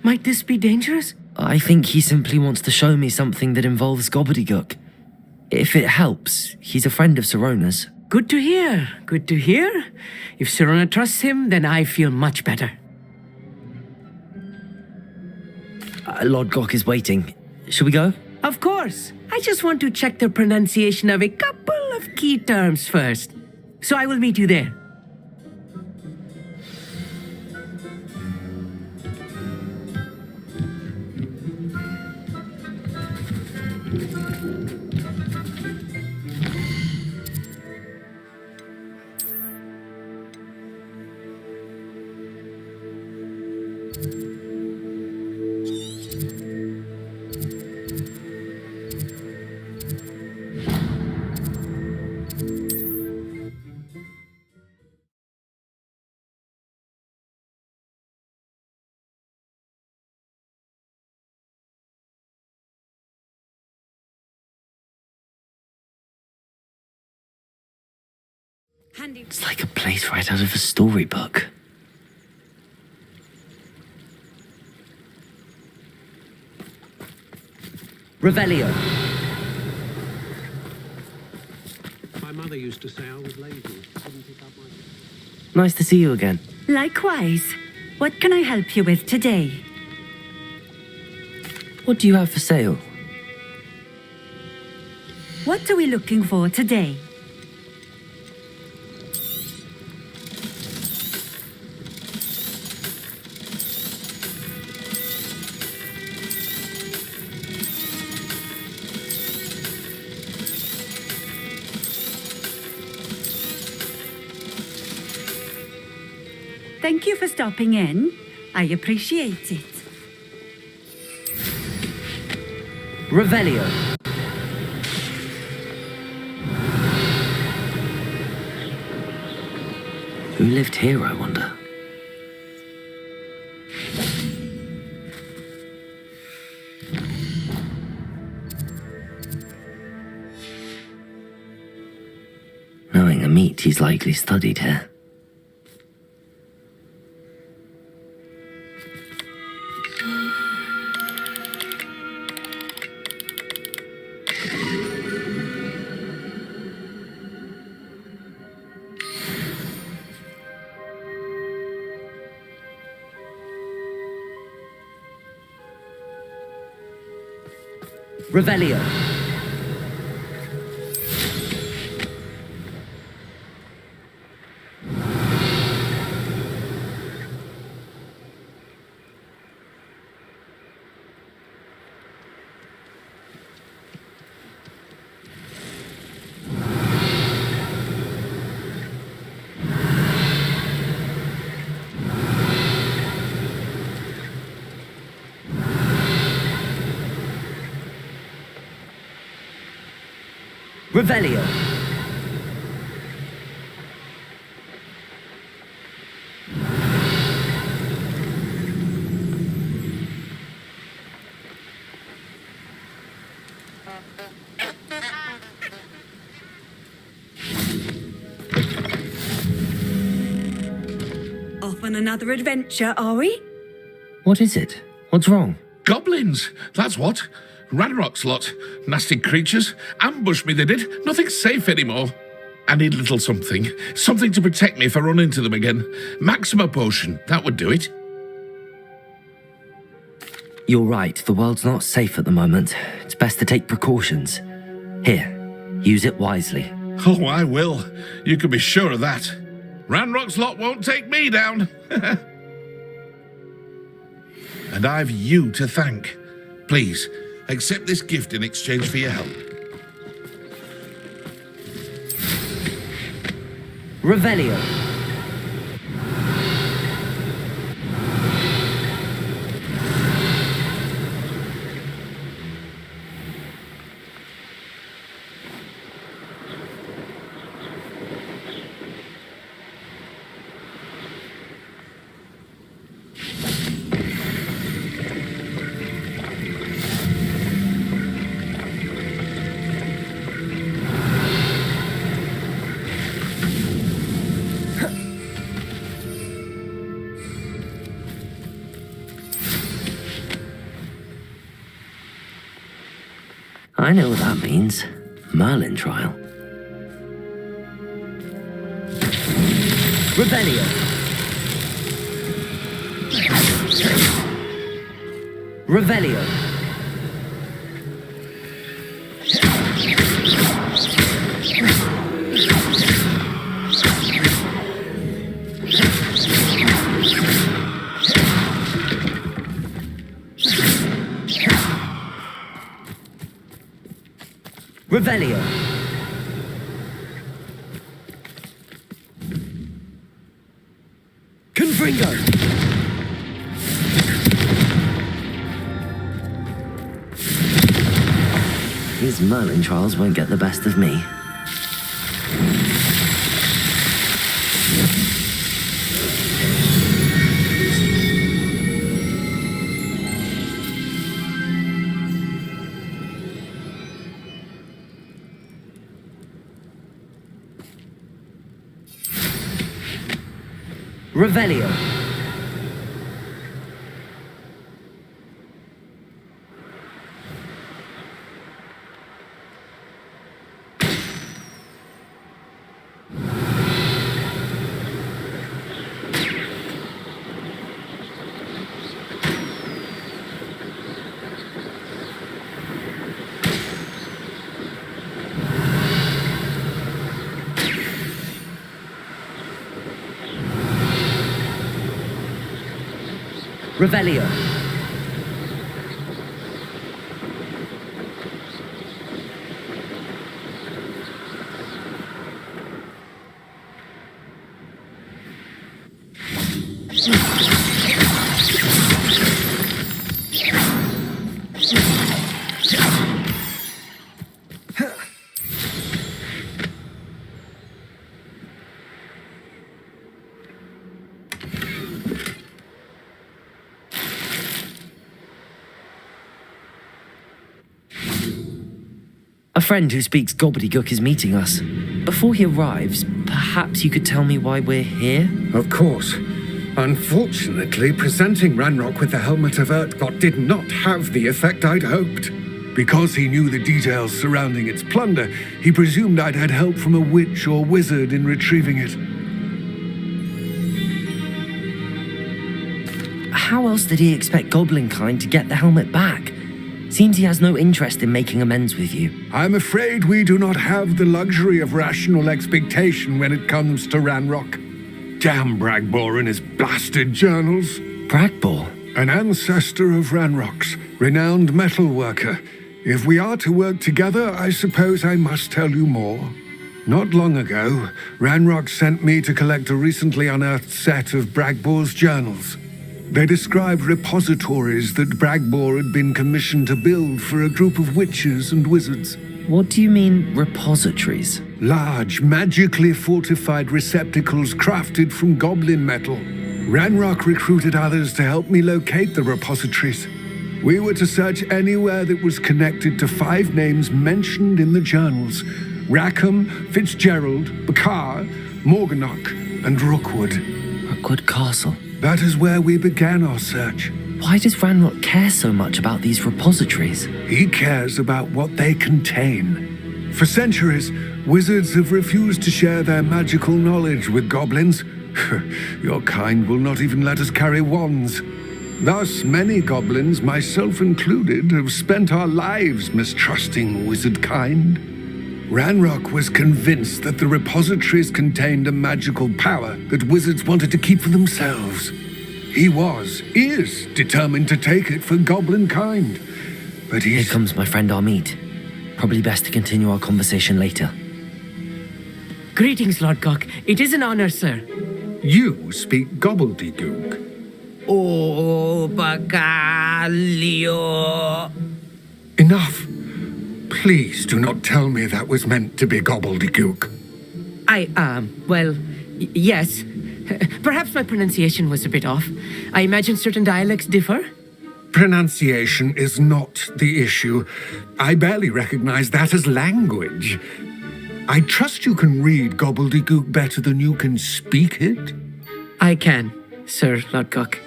might this be dangerous? I think he simply wants to show me something that involves Gobbledegook. If it helps, he's a friend of Sirona's. Good to hear. Good to hear. If Sirona trusts him, then I feel much better. Lodgok is waiting. Shall we go? Of course. I just want to check the pronunciation of a couple of key terms first. So I will meet you there. It's like a place right out of a storybook. Revelio. My mother used to say I was lazy. Didn't pick up my... Nice to see you again. Likewise. What can I help you with today? What do you have for sale? What are we looking for today? Thank you for stopping in. I appreciate it. Revelio. Who lived here, I wonder? Knowing a meat he's likely studied here. Revelio. Revelio. Off on another adventure, are we? What is it? What's wrong? Goblins, that's what. Ranrock's lot. Nasty creatures. Ambush me, they did. Nothing's safe anymore. I need a little something. Something to protect me if I run into them again. Maxima potion, that would do it. You're right, the world's not safe at the moment. It's best to take precautions. Here, use it wisely. Oh, I will. You can be sure of that. Ranrock's lot won't take me down. And I've you to thank. Please, accept this gift in exchange for your help. Revelio. I know what that means. Merlin trial. Revelio. Revelio. Revelio. Confringo. These Merlin trials won't get the best of me. Revelio. Revelio. A friend who speaks Gobbledegook is meeting us. Before he arrives, Perhaps you could tell me why we're here? Of course. Unfortunately, presenting Ranrock with the Helmet of Urtkot did not have the effect I'd hoped. Because he knew the details surrounding its plunder, he presumed I'd had help from a witch or wizard in retrieving it. How else did he expect Goblinkind to get the helmet back? Seems he has no interest in making amends with you. I'm afraid we do not have the luxury of rational expectation when it comes to Ranrock. Damn Bragbor and his blasted journals. Bragbor? An ancestor of Ranrock's, renowned metal worker. If we are to work together, I suppose I must tell you more. Not long ago, Ranrock sent me to collect a recently unearthed set of Bragbor's journals. They described repositories that Bragbor had been commissioned to build for a group of witches and wizards. What do you mean, repositories? Large, magically fortified receptacles crafted from goblin metal. Ranrock recruited others to help me locate the repositories. We were to search anywhere that was connected to 5 names mentioned in the journals: Rackham, Fitzgerald, Bakar, Morganach, and Rookwood. Rookwood Castle. That is where we began our search. Why does Ranrock care so much about these repositories? He cares about what they contain. For centuries, wizards have refused to share their magical knowledge with goblins. Your kind will not even let us carry wands. Thus, many goblins, myself included, have spent our lives mistrusting wizard kind. Ranrock was convinced that the repositories contained a magical power that wizards wanted to keep for themselves. He is determined to take it for goblin kind. But Here comes my friend Armid. Probably best to continue our conversation later. Greetings, Lord Cock. It is an honor, sir. You speak Gobbledegook. Oh, Bacalio. Enough. Please do not tell me that was meant to be Gobbledegook. Yes. Perhaps my pronunciation was a bit off. I imagine certain dialects differ. Pronunciation is not the issue. I barely recognize that as language. I trust you can read Gobbledegook better than you can speak it? I can, Sir Lodgok.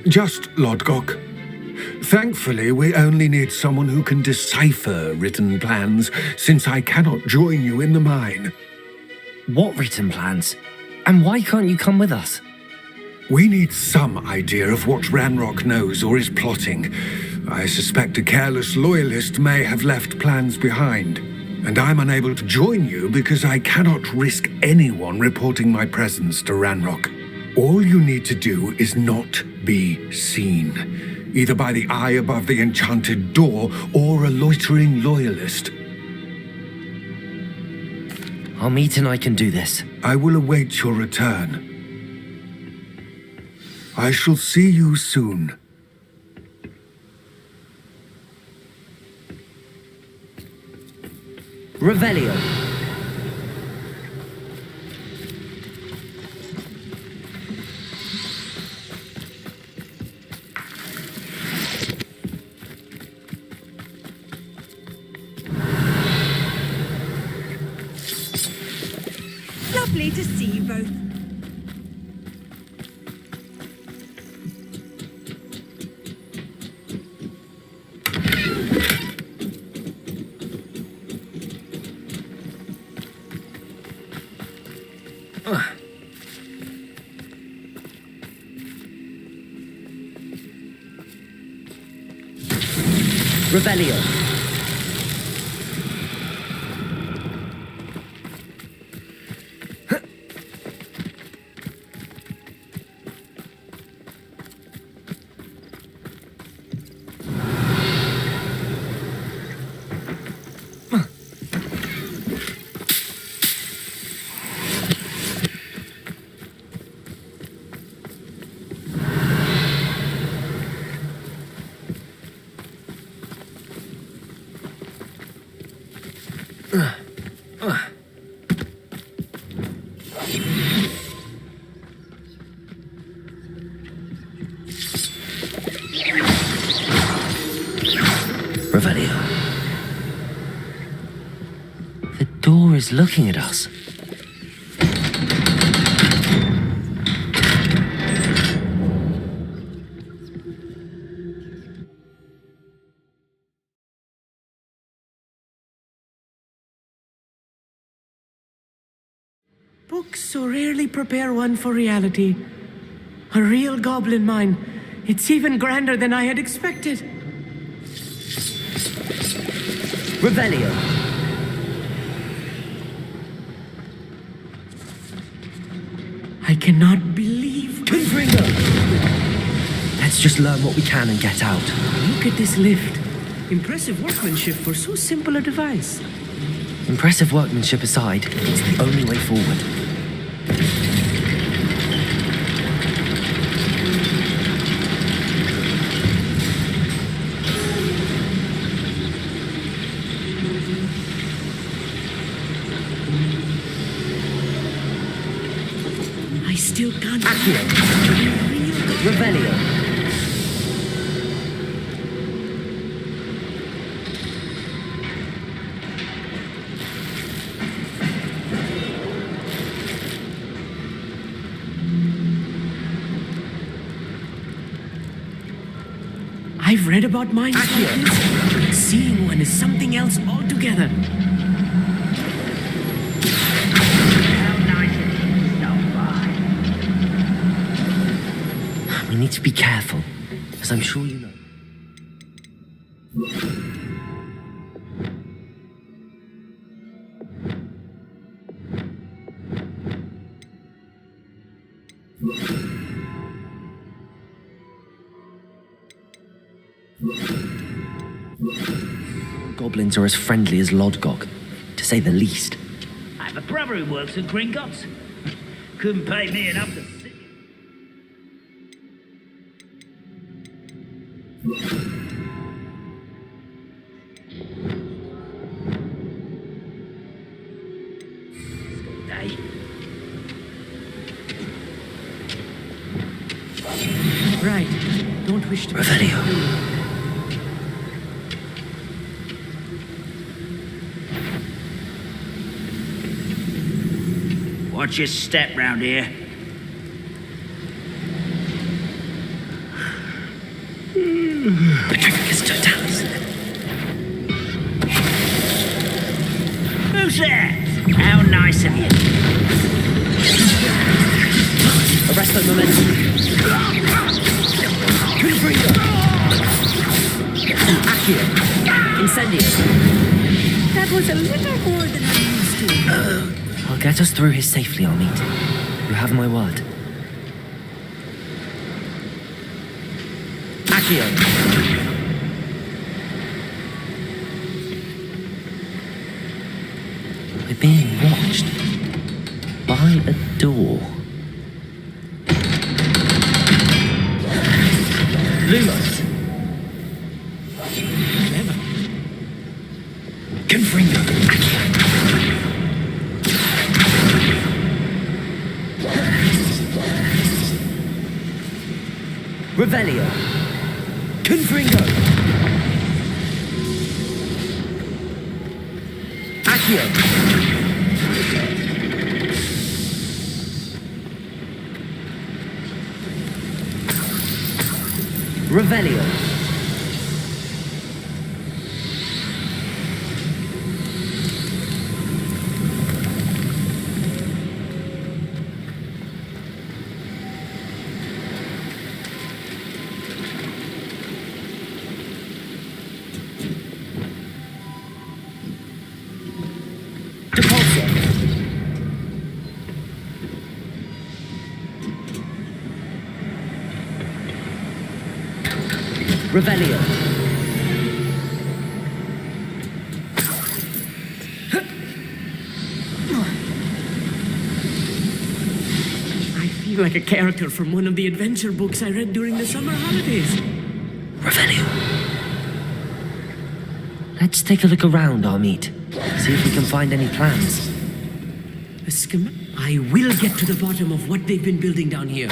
Just Lodgok. Thankfully, we only need someone who can decipher written plans, since I cannot join you in the mine. What written plans? And why can't you come with us? We need some idea of what Ranrock knows or is plotting. I suspect a careless loyalist may have left plans behind. And I'm unable to join you because I cannot risk anyone reporting my presence to Ranrock. All you need to do is not be seen, either by the eye above the enchanted door or a loitering loyalist. Armid and I can do this. I will await your return. I shall see you soon. Revelio. Lovely to see you both. Revelio. Revelio. The door is looking at us. Books so rarely prepare one for reality. A real goblin mine. It's even grander than I had expected. Revelio. I cannot believe... Confringo! Let's just learn what we can and get out. Look at this lift. Impressive workmanship for so simple a device. Impressive workmanship aside, it's the only way forward. I still can't... Accio. Revelio. I've read about mines like this. Seeing one is something else altogether. We need to be careful, as I'm sure you know. Goblins are as friendly as Lodgok, to say the least. I have a brother who works at Gringotts. Couldn't pay me enough to sit. Day. Right. Don't wish to... Revelio. Watch your step round here. Petrificus totalis. Who's there? How nice of you. Arresto momentum. Confringo. Accio. Incendio. That was a little more than I'm used to. I'll get us through here safely, Armit. You have my word. Accio. We're being watched. By a door. Lumos. Clever. Confringo. Revelio. Confringo. Accio. Revelio. Revelio. I feel like a character from one of the adventure books I read during the summer holidays. Revelio. Let's take a look around, Armit. See if we can find any plans. A schema? I will get to the bottom of what they've been building down here.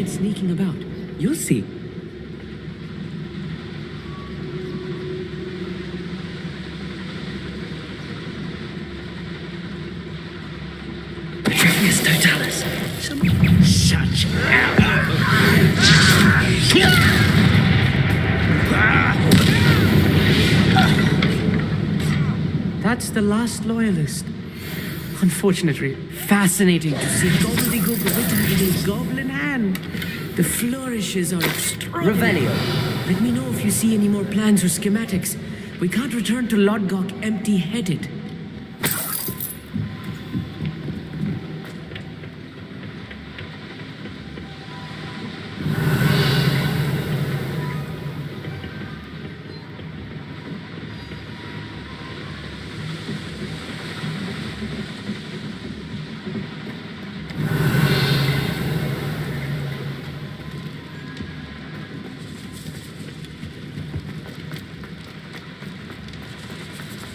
Sneaking about. You'll see. Totalis! Such That's the last loyalist. Unfortunately, fascinating to see Gobbledegook written in his goblin hand. The flourishes are extraordinary. Revelio. Let me know if you see any more plans or schematics. We can't return to Lodgok empty-headed.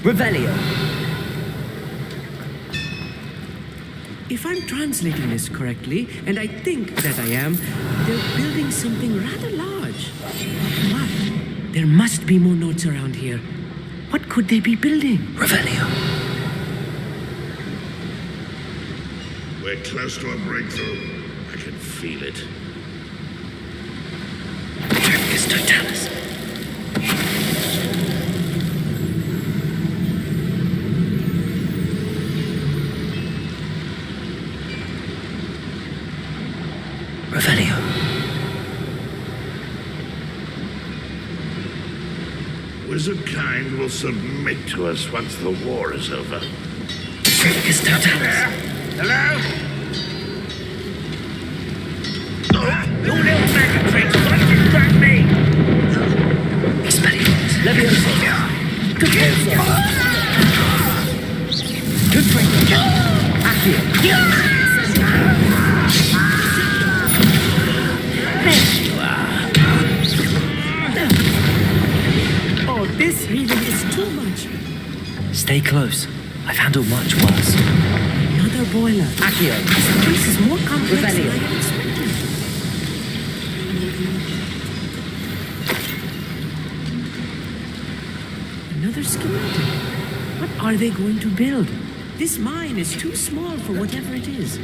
Revelio. If I'm translating this correctly, and I think that I am, they're building something rather large. What? There must be more notes around here. What could they be building? Revelio. We're close to a breakthrough. I can feel it. Focus Totalis. Revelio. Wizard kind will submit to us once the war is over. Focus Totalis. Hello? You little bag of tricks, why did you grab me? Expelliarmus. Leviosa. Good answer. Good training. Accio. Oh, this really is too much. Stay close. I've handled much worse. Another boiler. Accio. This place is more complex than I Revelio. had expected. Another schematic. What are they going to build? This mine is too small for whatever it is.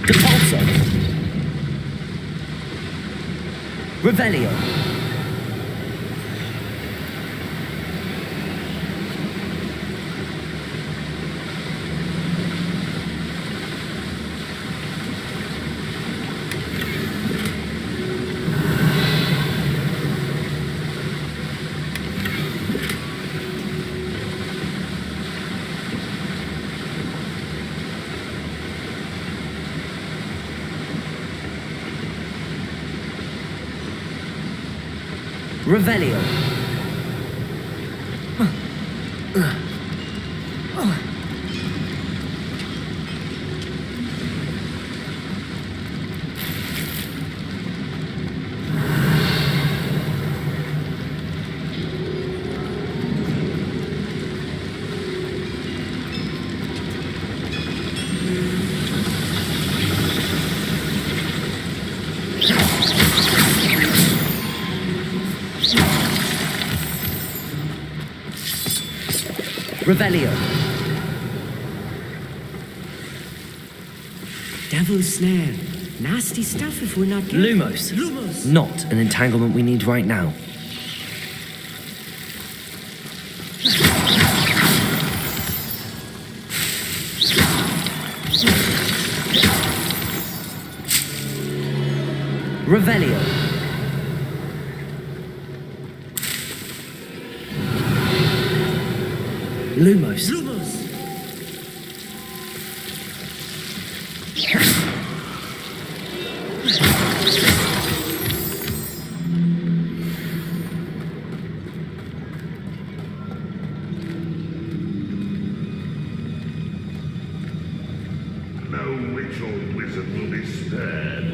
Depulso. Revelio. Revelio. Revelio. Devil's snare. Nasty stuff if we're not careful. Lumos. Lumos. Not an entanglement we need right now. Revelio. Lumos. Lumos. No witch or wizard will be spared.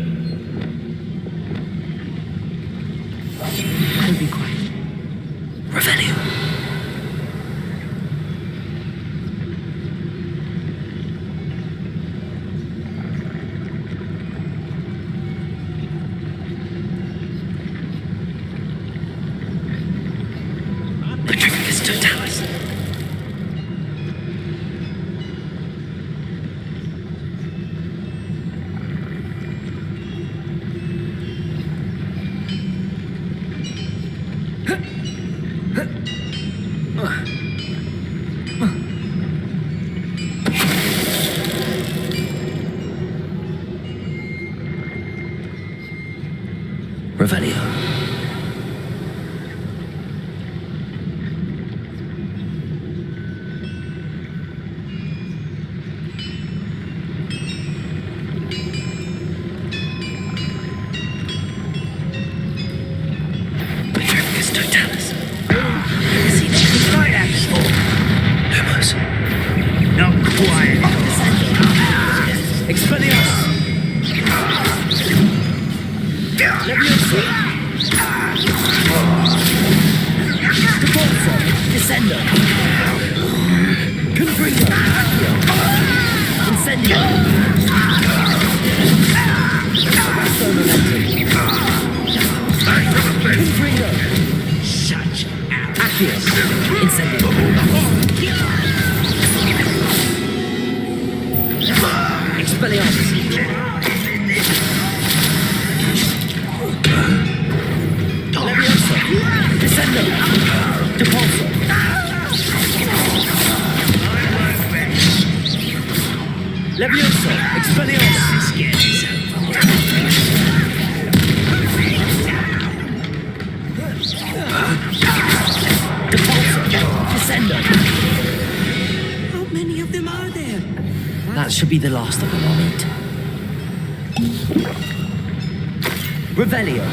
I'll be quiet. Incendio! Confringo! Such Accio! Incendio! Expelliarmus! Levioso! Descendo! Depulso! Levioso! Expelliarmus! Depulso! Descendo! How many of them are there? That should be the last of them, Amit. Revelio!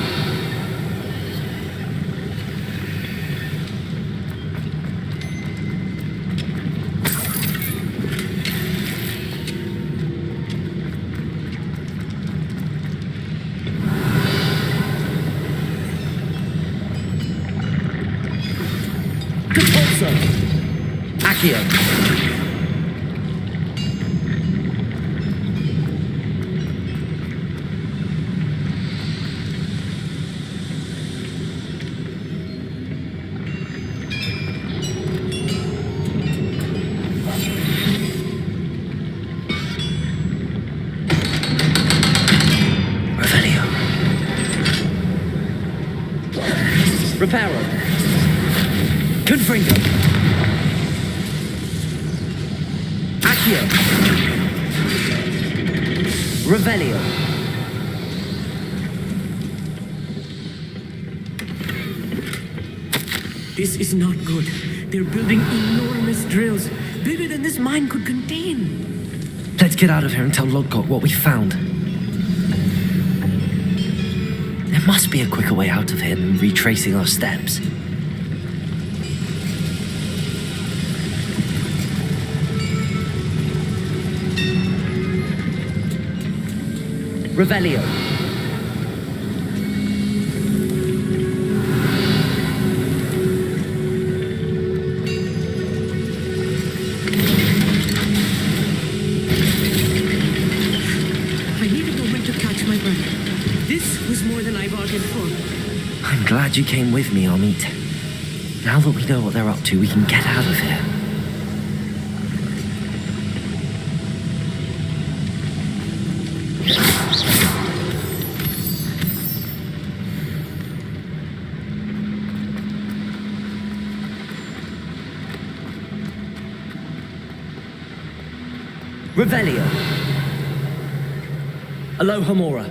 Depulso! Accio! Revelio! Reparo! Confringo! Accio! Revelio! This is not good. They're building enormous drills, bigger than this mine could contain. Let's get out of here and tell Lodgok what we found. There must be a quicker way out of here than retracing our steps. Revelio. I need a moment to catch my breath. This was more than I bargained for. I'm glad you came with me, Amit. Now that we know what they're up to, we can get out of here. Revelio. Alohomora.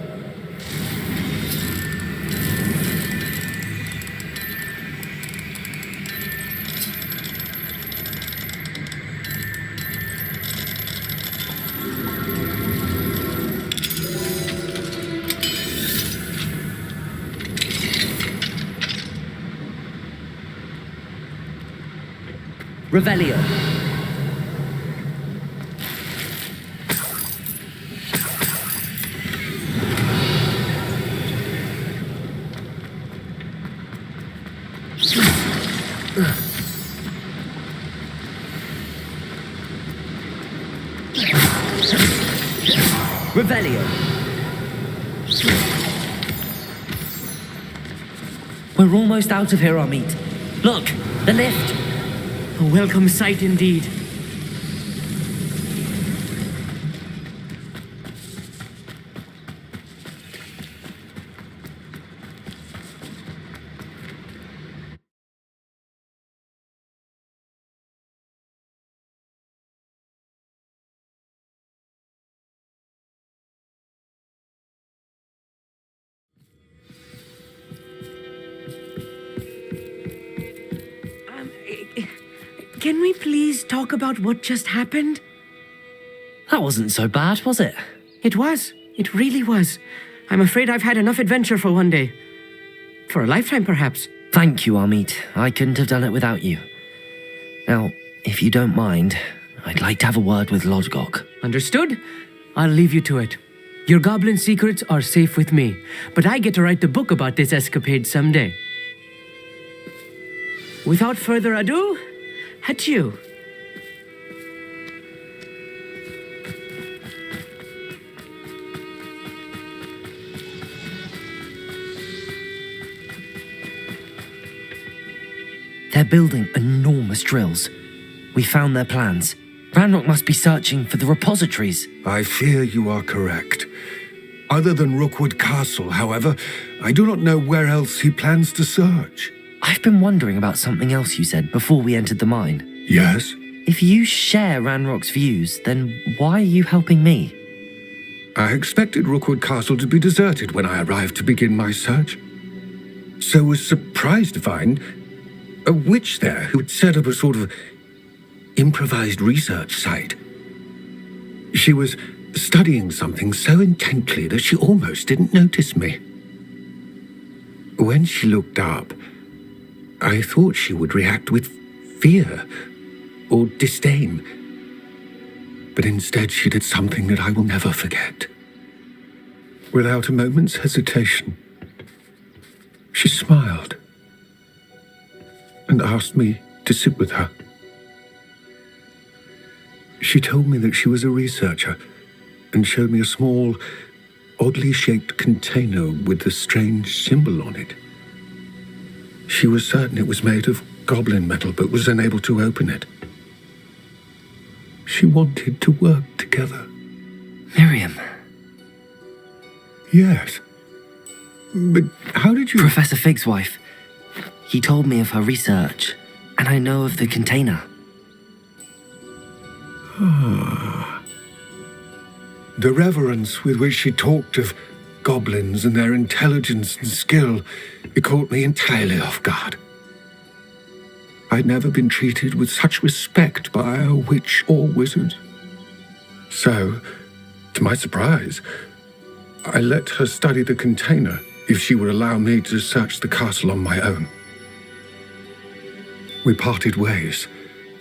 Revelio. Revelio. We're almost out of here, Amit. Look, the lift. A welcome sight indeed. Can we please talk about what just happened? That wasn't so bad, was it? It was. It really was. I'm afraid I've had enough adventure for one day. For a lifetime, perhaps. Thank you, Amit. I couldn't have done it without you. Now, if you don't mind, I'd like to have a word with Lodgok. Understood? I'll leave you to it. Your goblin secrets are safe with me, but I get to write the book about this escapade someday. Without further ado, adieu. building enormous drills. We found their plans. Ranrock must be searching for the repositories. I fear you are correct. Other than Rookwood Castle, however, I do not know where else he plans to search. I've been wondering about something else you said before we entered the mine. Yes? If you share Ranrock's views, then why are you helping me? I expected Rookwood Castle to be deserted when I arrived to begin my search. So was surprised to find a witch there who had set up a sort of improvised research site. She was studying something so intently that she almost didn't notice me. When she looked up, I thought she would react with fear or disdain. But instead she did something that I will never forget. Without a moment's hesitation, she smiled and asked me to sit with her. She told me that she was a researcher and showed me a small, oddly shaped container with a strange symbol on it. She was certain it was made of goblin metal, but was unable to open it. She wanted to work together. Miriam. Yes. But how did you... Professor Fig's wife. He told me of her research, and I know of the container. Ah. The reverence with which she talked of goblins and their intelligence and skill, it caught me entirely off guard. I'd never been treated with such respect by a witch or wizard. So, to my surprise, I let her study the container if she would allow me to search the castle on my own. We parted ways,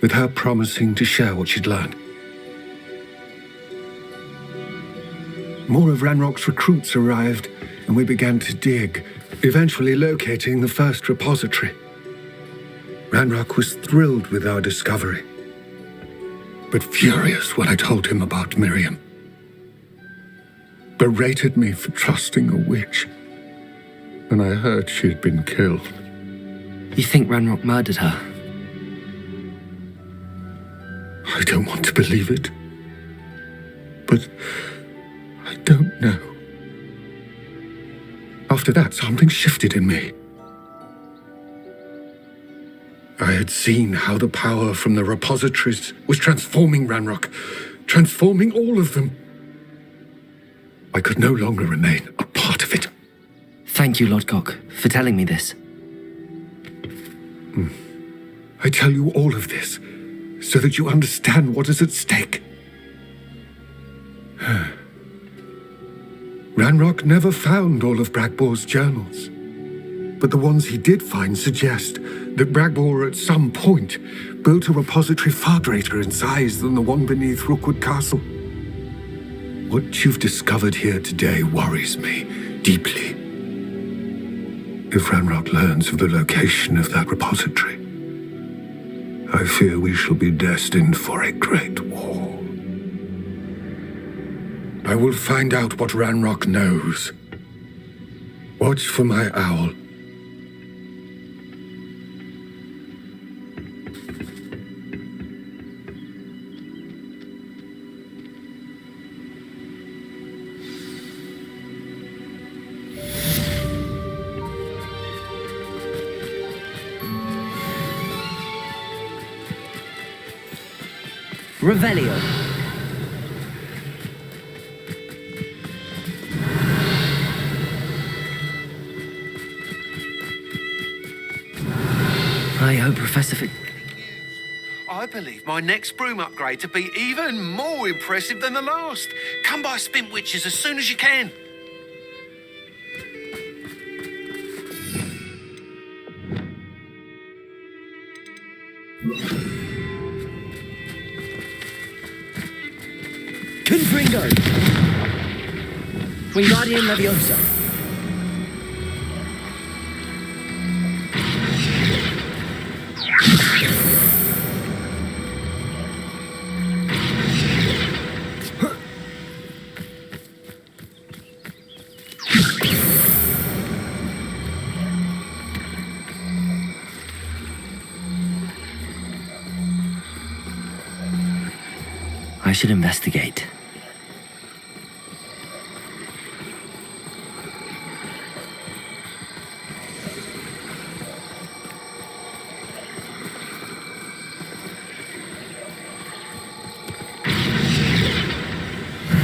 with her promising to share what she'd learned. More of Ranrock's recruits arrived, and we began to dig, eventually locating the first repository. Ranrock was thrilled with our discovery, but furious when I told him about Miriam. Berated me for trusting a witch, and I heard she had been killed. You think Ranrock murdered her? I don't want to believe it, but I don't know. After that, something shifted in me. I had seen how the power from the repositories was transforming Ranrock, transforming all of them. I could no longer remain a part of it. Thank you, Lodgok, for telling me this. I tell you all of this so that you understand what is at stake. Ranrock never found all of Bragbor's journals, but the ones he did find suggest that Bragbor at some point built a repository far greater in size than the one beneath Rookwood Castle. What you've discovered here today worries me deeply. If Ranrock learns of the location of that repository, I fear we shall be destined for a great war. I will find out what Ranrock knows. Watch for my owl. Revelio. I hope Professor Fig... I believe my next broom upgrade to be even more impressive than the last. Come by Spintwitches as soon as you can. Confringo! Wingardium Leviosa. I should investigate.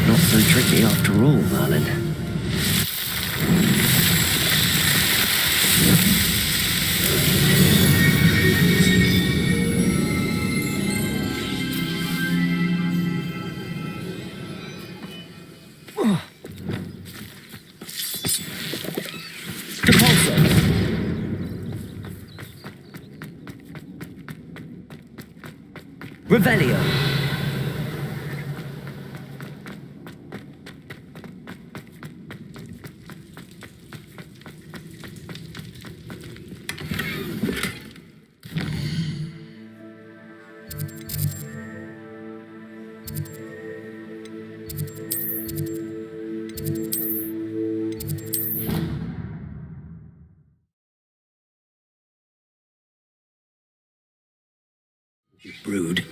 Not so tricky after all, Merlin. Revelio. Brood.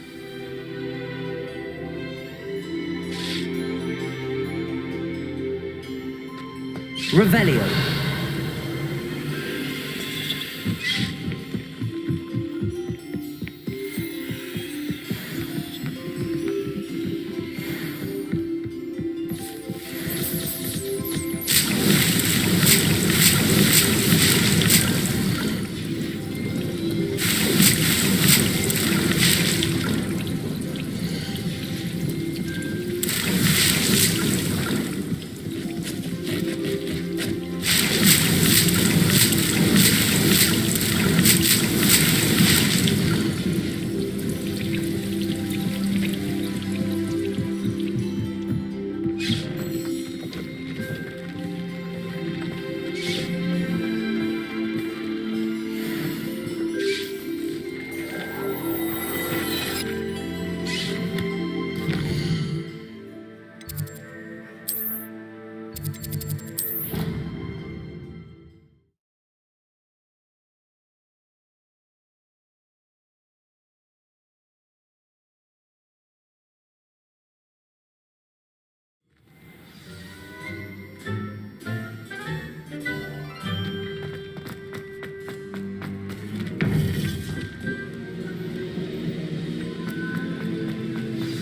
Revelio.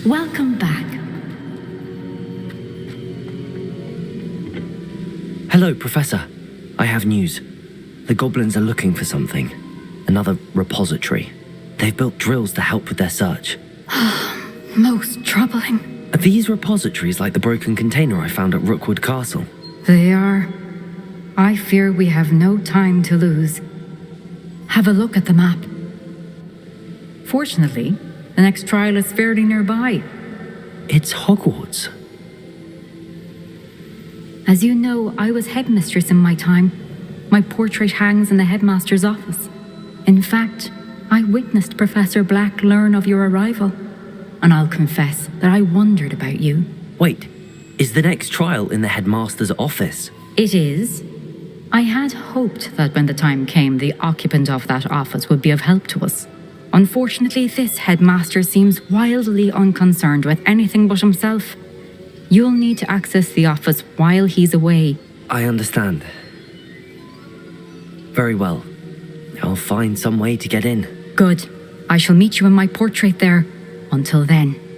Welcome back. Hello, Professor. I have news. The goblins are looking for something. Another repository. They've built drills to help with their search. Most troubling. Are these repositories like the broken container I found at Rookwood Castle? They are. I fear we have no time to lose. Have a look at the map. Fortunately, the next trial is fairly nearby. It's Hogwarts. As you know, I was headmistress in my time. My portrait hangs in the headmaster's office. In fact, I witnessed Professor Black learn of your arrival. And I'll confess that I wondered about you. Wait, is the next trial in the headmaster's office? It is. I had hoped that when the time came, the occupant of that office would be of help to us. Unfortunately, this headmaster seems wildly unconcerned with anything but himself. You'll need to access the office while he's away. I understand. Very well. I'll find some way to get in. Good. I shall meet you in my portrait there. Until then.